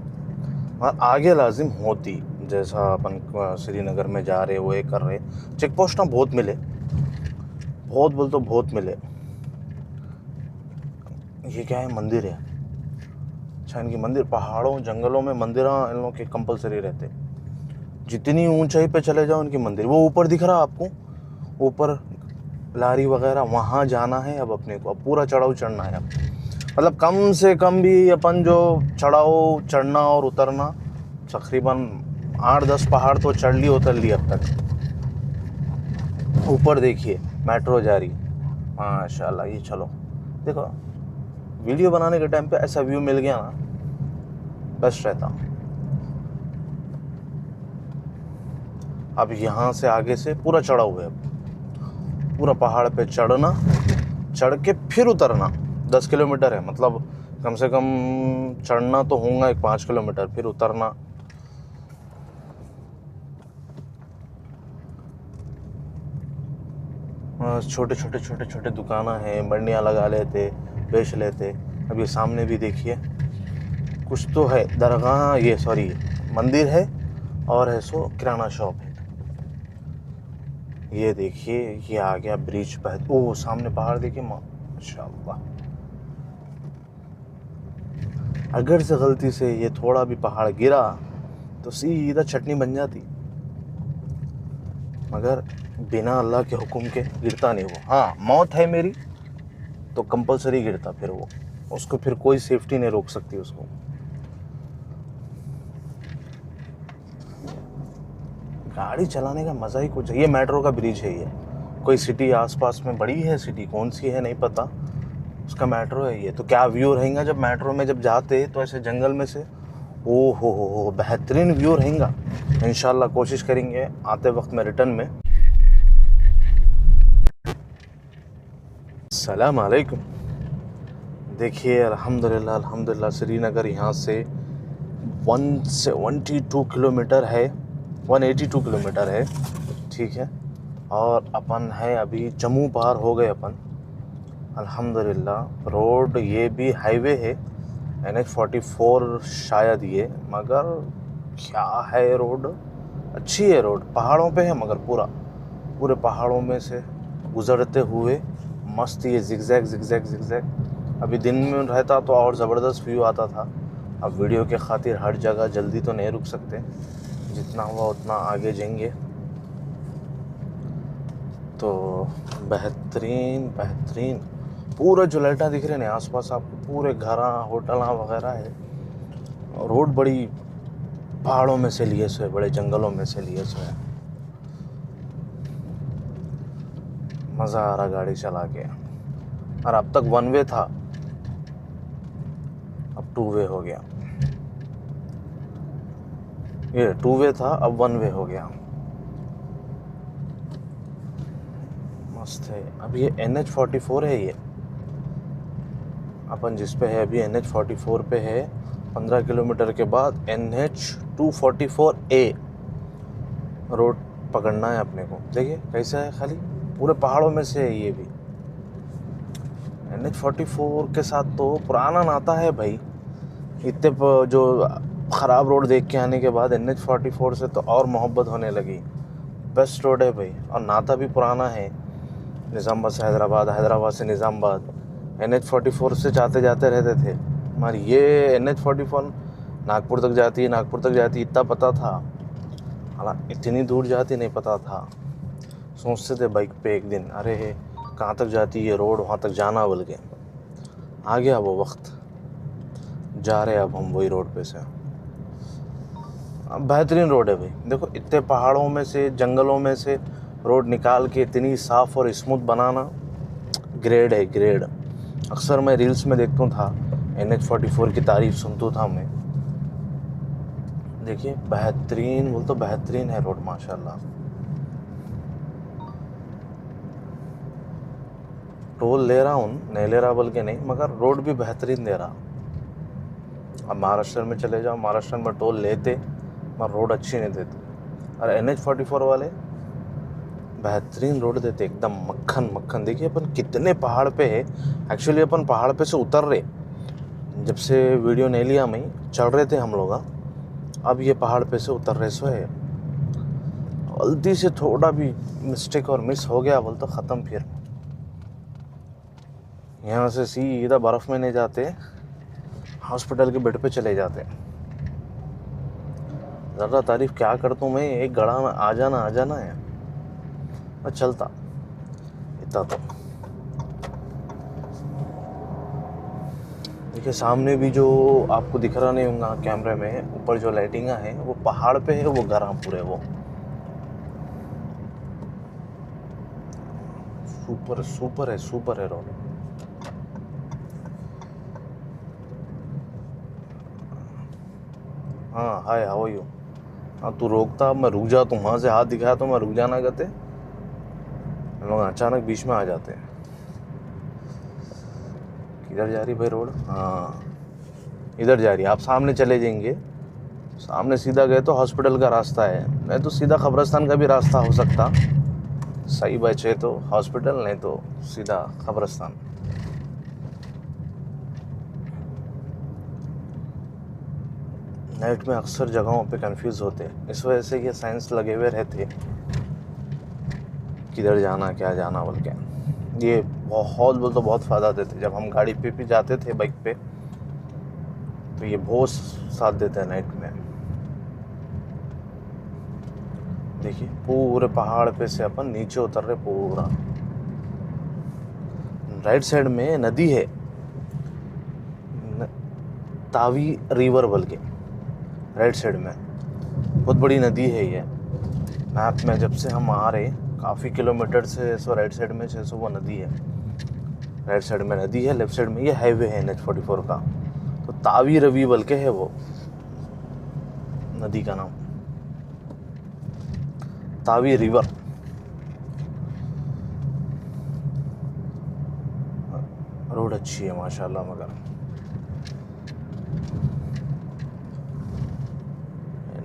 S1: और आगे लाजिम होती। जैसा अपन श्रीनगर में जा रहे वो ये कर रहे, चेक पोस्ट ना बहुत मिले, बहुत बोल तो बहुत मिले। ये क्या है, मंदिर है। अच्छा, इनकी मंदिर पहाड़ों जंगलों में मंदिर इन लोगों के कंपलसरी रहते। जितनी ऊंचाई पे चले जाओ इनकी मंदिर। वो ऊपर दिख रहा आपको, ऊपर लारी वगैरह, वहाँ जाना है अब अपने को। अब पूरा चढ़ाव चढ़ना है अब, मतलब कम से कम भी अपन जो चढ़ाव चढ़ना और उतरना तकरीबन 8-10 पहाड़ तो चढ़ ली उतर ली अब तक। ऊपर देखिए मेट्रो जा रही, माशाल्लाह। ये चलो देखो, वीडियो बनाने के टाइम पे ऐसा व्यू मिल गया ना, बेस्ट रहता। अब यहाँ से आगे से पूरा चढ़ा हुआ है, पूरा पहाड़ पे चढ़ना, चढ़ के फिर उतरना 10 किलोमीटर है। मतलब कम से कम चढ़ना तो होगा एक 5 किलोमीटर, फिर उतरना। छोटे छोटे दुकाना हैं, मंडियाँ लगा लेते, बेच लेते। अब ये सामने भी देखिए कुछ तो है, दरगाह, ये सॉरी मंदिर है, और है सो किराना शॉप है। ये देखिए ये आ गया ब्रिज पर। ओ सामने पहाड़ देखिए, माशाअल्लाह। अगर से गलती से ये थोड़ा भी पहाड़ गिरा तो सीधा चटनी बन जाती, मगर बिना अल्लाह के हुक्म के गिरता नहीं वो। हाँ, मौत है मेरी तो कंपलसरी गिरता फिर वो, उसको फिर कोई सेफ्टी नहीं रोक सकती उसको। गाड़ी चलाने का मज़ा ही कुछ है। ये मेट्रो का ब्रिज है, ये कोई सिटी आसपास में बड़ी है, सिटी कौन सी है नहीं पता, उसका मेट्रो है ये। तो क्या व्यू रहेगा जब मेट्रो में जब जाते तो ऐसे जंगल में से, ओ हो बेहतरीन व्यू रहेगा। इंशाल्लाह कोशिश करेंगे आते वक्त में रिटर्न में। अस्सलाम वालेकुम। देखिए अल्हम्दुलिल्लाह श्रीनगर यहाँ से 172 किलोमीटर है, 182 किलोमीटर है, ठीक है। और अपन है अभी जम्मू पार हो गए अपन अल्हम्दुलिल्लाह। रोड ये भी हाईवे है, NH-44 शायद ये, मगर क्या है, रोड अच्छी है। रोड पहाड़ों पे है, मगर पूरे पहाड़ों में से गुज़रते हुए मस्त ये जिगजैग। अभी दिन में रहता तो और ज़बरदस्त व्यू आता था। अब वीडियो के खातिर हर जगह जल्दी तो नहीं रुक सकते, जितना हुआ उतना आगे जाएंगे। तो बेहतरीन पूरा जो लाइटें दिख रहे हैं आसपास आपको, पूरे घर होटल वगैरह है। और रोड बड़ी पहाड़ों में से लिए से, बड़े जंगलों में से लिए से। मज़ा आ रहा गाड़ी चला के। और अब तक 1 वे था, अब 2 वे हो गया। ये 2 वे था, अब 1 वे हो गया। मस्त है। अब ये NH-44 है, ये अपन जिस पे है अभी NH-44 पे है। 15 किलोमीटर के बाद NH-244A रोड पकड़ना है अपने को। देखिए कैसा है, खाली पूरे पहाड़ों में से है ये भी। NH-44 के साथ तो पुराना नाता है भाई। इतने जो ख़राब रोड देख के आने के बाद NH-44 से तो और मोहब्बत होने लगी। बेस्ट रोड है भाई, और नाता भी पुराना है। निज़ामाबाद से हैदराबाद, हैदराबाद से निज़ामाबाद, NH44 से जाते जाते रहते थे। मगर ये NH44 नागपुर तक जाती है, नागपुर तक जाती, इतना पता था। हालांकि इतनी दूर जाती नहीं पता था। सोचते थे बाइक पे एक दिन, अरे कहाँ तक जाती है रोड, वहाँ तक जाना बोल के। आ गया वो वक्त, जा रहे अब हम वही रोड पे से। अब बेहतरीन रोड है भाई, देखो इतने पहाड़ों में से, जंगलों में से रोड निकाल के इतनी साफ़ और स्मूथ बनाना ग्रेड है, ग्रेड। अक्सर मैं रील्स में देखता था, NH44 की तारीफ सुनता था मैं। देखिए बेहतरीन, बोल तो बेहतरीन है रोड माशाल्लाह। टोल ले रहा हूँ, नहीं ले रहा बोल के नहीं, मगर रोड भी बेहतरीन दे रहा। अब महाराष्ट्र में चले जाओ, महाराष्ट्र में टोल लेते मगर रोड अच्छी नहीं देते, और NH44 वाले बेहतरीन रोड देते, एकदम मक्खन मक्खन। देखिए अपन कितने पहाड़ पे है। एक्चुअली अपन पहाड़ पे से उतर रहे, जब से वीडियो नहीं लिया मैं, चढ़ रहे थे हम लोग। अब ये पहाड़ पे से उतर रहे सो है। गलती से थोड़ा भी मिस्टेक और मिस हो गया बोल तो ख़त्म। फिर यहाँ से सीधा बर्फ़ में नहीं जाते, हॉस्पिटल के बेड पे चले जाते। ज़्यादा तारीफ़ क्या करता हूँ मैं, एक गड़ा में आ जाना है और चलता इतना। तो देखिए सामने भी जो आपको दिख रहा नहीं होगा कैमरे में, ऊपर जो लाइटिंग है वो पहाड़ पे है, वो घर पूरे वो सुपर सुपर है, सुपर है रोड। हाँ हाय, हाउ आर यू। हाँ तू रोकता, मैं रुक जा, तुम वहाँ से हाथ दिखाया तो मैं रुक जाना कहते, हम लोग अचानक बीच में आ जाते हैं। किधर जा रही भाई रोड? हाँ इधर जा रही। आप सामने चले जाएंगे, सामने सीधा गए तो हॉस्पिटल का रास्ता है, नहीं तो सीधा कब्रिस्तान का भी रास्ता हो सकता। सही बचे तो हॉस्पिटल, नहीं तो सीधा कब्रिस्तान। नाइट में अक्सर जगहों पे कंफ्यूज होते हैं, इस वजह से ये साइंस लगे हुए रहते, किधर जाना क्या जाना बोल के। ये बहुत तो बहुत फ़ायदा देते। जब हम गाड़ी पे भी जाते थे बाइक पे, तो ये बहुत साथ देते हैं नाइट में। देखिए पूरे पहाड़ पे से अपन नीचे उतर रहे पूरा। राइट साइड में नदी है, तावी रिवर बोल के, राइट साइड में बहुत बड़ी नदी है ये। मैप में जब से हम आ रहे काफ़ी किलोमीटर से, सो राइट साइड में 600 वो नदी है। राइट साइड में नदी है, लेफ्ट साइड में ये हाईवे है NH44 का। तो तावी रवि बोल के है वो नदी का नाम, तावी रिवर। रोड अच्छी है माशाल्लाह, मगर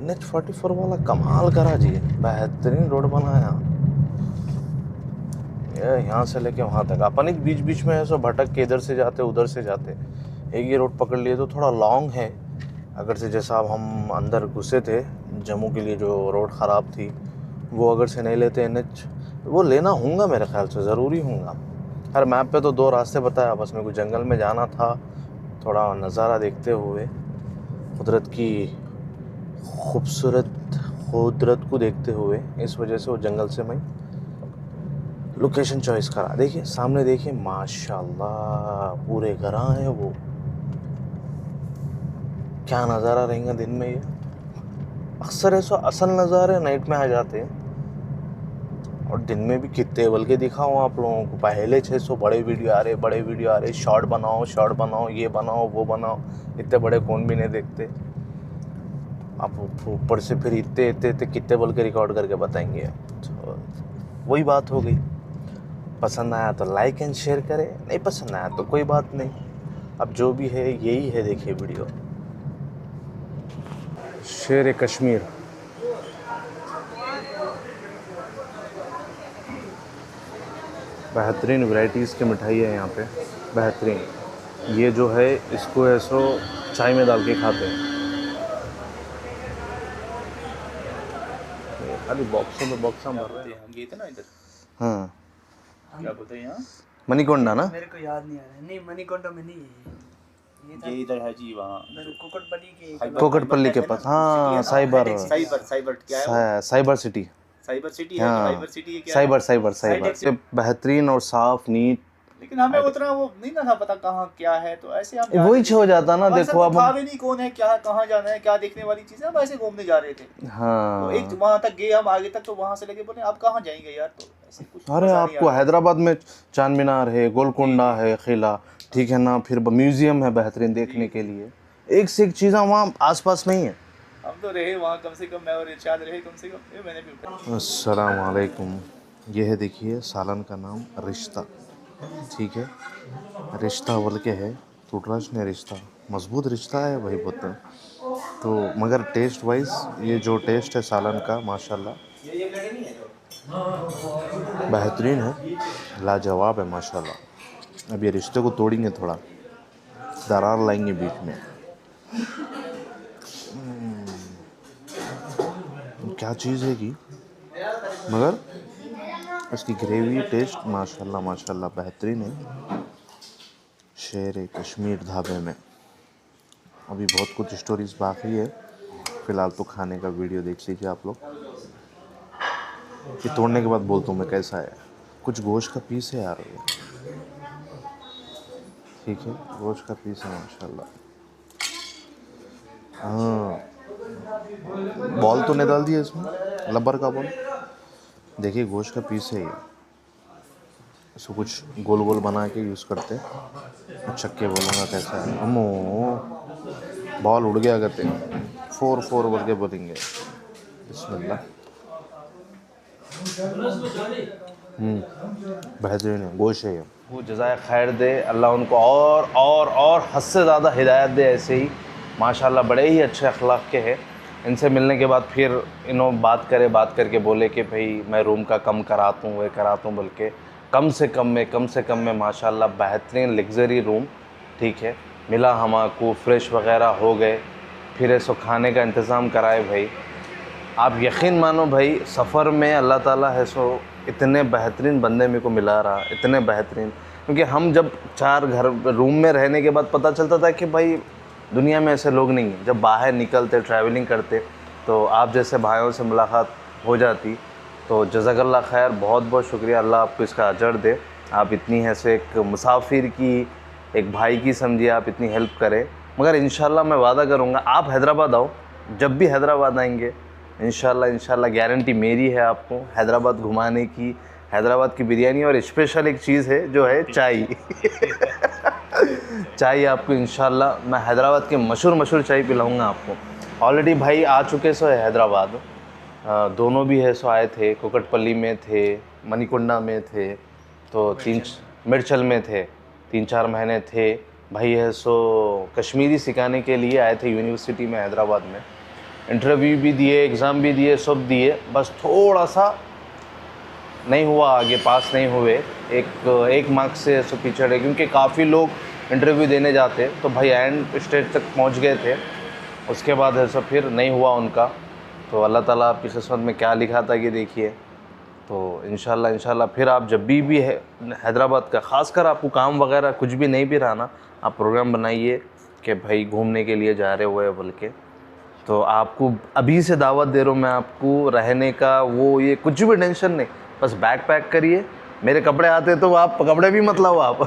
S1: NH44 वाला कमाल करा जी, बेहतरीन रोड बनाया। यहाँ से लेके वहाँ तक अपन एक बीच बीच में ऐसा भटक के इधर से जाते उधर से जाते। एक ये रोड पकड़ लिए तो थोड़ा लॉन्ग है। अगर से जैसा अब हम अंदर घुसे थे जम्मू के लिए, जो रोड ख़राब थी वो अगर से नहीं लेते NH, वो लेना होगा मेरे ख्याल से, ज़रूरी होगा। हर मैप पे तो 2 रास्ते बताया, बस मेरे को जंगल में जाना था, थोड़ा नज़ारा देखते हुए, कुदरत की खूबसूरत कुदरत को देखते हुए, इस वजह से वो जंगल से मैं लोकेशन चॉइस करा। देखिए सामने देखिए माशाल्लाह पूरे घर हैं वो, क्या नज़ारा रहेगा दिन में। ये अक्सर ऐसा असल नज़ारे नाइट में आ जाते हैं, और दिन में भी कितने बल के दिखाऊँ आप लोगों को। पहले 600 बड़े वीडियो आ रहे, शॉर्ट बनाओ, ये बनाओ वो बनाओ, इतने बड़े कौन भी नहीं देखते। आप ऊपर से फिर इतने कितने बल के रिकॉर्ड करके बताएंगे। तो वही बात हो गई, पसंद आया तो लाइक एंड शेयर करें, नहीं पसंद आया तो कोई बात नहीं। अब जो भी है यही है। देखिए वीडियो शेर कश्मीर, बेहतरीन वैरायटीज़ की मिठाई है यहाँ पे, बेहतरीन। ये जो है इसको ऐसो चाय में डाल के खाते हैं। अरे बॉक्सों में बॉक्सा मार रहे हैं
S2: हम गए थे ना इधर।
S1: हाँ
S2: क्या बोलते हैं यहाँ?
S1: मणिकोंडा ना?
S3: मेरे को याद नहीं आ रहा है। नहीं, मणिकोंडा में नहीं है
S2: ये इधर है जी, वहाँ
S1: कोकटपल्ली के पास। हाँ, साइबर
S2: क्या है?
S1: Cyber city.
S2: साइबर सिटी है।
S1: हाँ,
S2: साइबर सिटी है क्या?
S1: साइबर बेहतरीन और साफ नीट।
S2: लेकिन हमें उतना वो नहीं ना था पता कहाँ क्या है, तो ऐसे हम
S1: वही हो जाता ना। देखो अब
S2: था भी नहीं कौन है, क्या कहाँ जाना है, क्या देखने वाली चीज़ है, हम ऐसे घूमने जा रहे थे।
S1: हाँ,
S2: तो एक वहाँ तक गए हम आगे तक, तो वहाँ से लगे बोले आप कहाँ जाएंगे यार, तो ऐसे कुछ
S1: अरे आपको हैदराबाद में चार मीनार है, गोलकोंडा है, किला, ठीक है ना, फिर म्यूजियम है बेहतरीन देखने के लिए। एक से एक चीज़ें वहाँ आसपास नहीं है।
S2: हम तो रहे वहाँ कम से कम, मैं और इरशाद रहे कम से कम, ये मैंने भी।
S1: अस्सलाम वालेकुम। ये है देखिए सालन का नाम रिश्ता, ठीक है, रिश्ता बोल के है, टूटराज ने रिश्ता, मजबूत रिश्ता है वही बोलते हैं। तो मगर टेस्ट वाइज ये जो टेस्ट है सालन का माशाल्लाह बेहतरीन है, लाजवाब है माशाल्लाह। अब ये रिश्ते को तोड़ेंगे, थोड़ा दरार लाएंगे बीच में। क्या चीज़ है कि मगर इसकी ग्रेवी टेस्ट माशाल्लाह माशाल्लाह बेहतरीन है। शेर कश्मीर ढाबे में अभी बहुत कुछ स्टोरीज बाकी है, फ़िलहाल तो खाने का वीडियो देख लीजिए आप लोग। ये तोड़ने के बाद बोलता हूँ मैं कैसा है। कुछ गोश्त का पीस है यार ये, ठीक है, गोश्त का पीस है माशाल्लाह। हाँ, बॉल तो नहीं डाल दिया इसमें, लबर का बॉल। देखिए गोश्त का पीस है ये, इसको कुछ गोल गोल बना के यूज़ करते हैं। चक्के बोलूँगा कैसा है, अमो बॉल उड़ गया करते हैं, 4-4 बोल के बोलेंगे। बिस्मिल्लाह। बेहतरीन है, गोश्त है ये। वो जज़ाए खैर दे, अल्लाह उनको और हद से ज़्यादा हिदायत दे। ऐसे ही माशाल्लाह बड़े ही अच्छे अखलाक के हैं। इनसे मिलने के बाद फिर इन्हों बात करके बोले कि भाई मैं रूम का कम कराता हूँ, वे कराता हूँ, बल्कि कम से कम में माशाल्लाह बेहतरीन लग्जरी रूम, ठीक है, मिला हमको। फ्रेश वगैरह हो गए, फिर ऐसो खाने का इंतज़ाम कराए भाई। आप यकीन मानो भाई, सफ़र में अल्लाह ताला है सो इतने बेहतरीन बंदे मेरे को मिला रहा, इतने बेहतरीन। क्योंकि हम जब 4 घर रूम में रहने के बाद पता चलता था कि भाई दुनिया में ऐसे लोग नहीं हैं। जब बाहर निकलते, ट्रैवलिंग करते, तो आप जैसे भाइयों से मुलाकात हो जाती। तो जज़ाकल्लाह खैर, बहुत बहुत शुक्रिया, अल्लाह आपको इसका अजर दे। आप इतनी ऐसे एक मुसाफिर की, एक भाई की समझिए, आप इतनी हेल्प करें। मगर इंशाल्लाह मैं वादा करूँगा, आप हैदराबाद आओ, जब भी हैदराबाद आएंगे इंशाल्लाह गारंटी मेरी है आपको हैदराबाद घुमाने की। हैदराबाद की बिरयानी और स्पेशल एक चीज़ है जो है चाय। चाय आपको इंशाल्लाह मैं हैदराबाद के मशहूर चाय पिलाऊंगा आपको। ऑलरेडी भाई आ चुके सो है हैदराबाद, दोनों भी है सो आए थे, कोकटपल्ली में थे, मणिकोंडा में थे, तो मिर्चल में थे, 3-4 महीने थे। भाई है सो कश्मीरी सिखाने के लिए आए थे यूनिवर्सिटी में हैदराबाद में। इंटरव्यू भी दिए, एग्ज़ाम भी दिए, सब दिए, बस थोड़ा सा नहीं हुआ, आगे पास नहीं हुए, एक मार्क्स से ऐसे पीछे रहे। क्योंकि काफ़ी लोग इंटरव्यू देने जाते, तो भाई एंड स्टेज तक पहुंच गए थे, उसके बाद ऐसा फिर नहीं हुआ उनका। तो अल्लाह ताला आपकी किस्मत में क्या लिखा था कि देखिए। तो इंशाल्लाह फिर आप जब भी है हैदराबाद का, ख़ासकर आपको काम वगैरह कुछ भी नहीं भी रहा ना, आप प्रोग्राम बनाइए कि भाई घूमने के लिए जा रहे हुए बोल के, तो आपको अभी से दावत दे रहा हूँ मैं आपको, रहने का वो ये कुछ भी टेंशन नहीं, बस बैग पैक करिए। मेरे कपड़े आते तो आप कपड़े भी मत लाओ आप।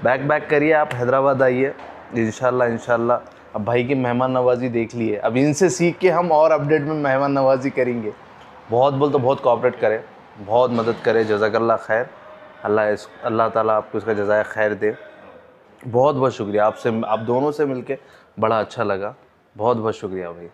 S1: बैग करिए, आप हैदराबाद आइए इंशाल्लाह। अब भाई की मेहमान नवाज़ी देख लिए, अब इनसे सीख के हम और अपडेट में मेहमान नवाज़ी करेंगे। बहुत कोऑपरेट करें, बहुत मदद करें। जज़ाकल्लाह खैर, अल्लाह ताला आपको इसका जज़ाए खैर दे। बहुत शुक्रिया आपसे, आप दोनों से मिलके बड़ा अच्छा लगा। बहुत शुक्रिया भाई।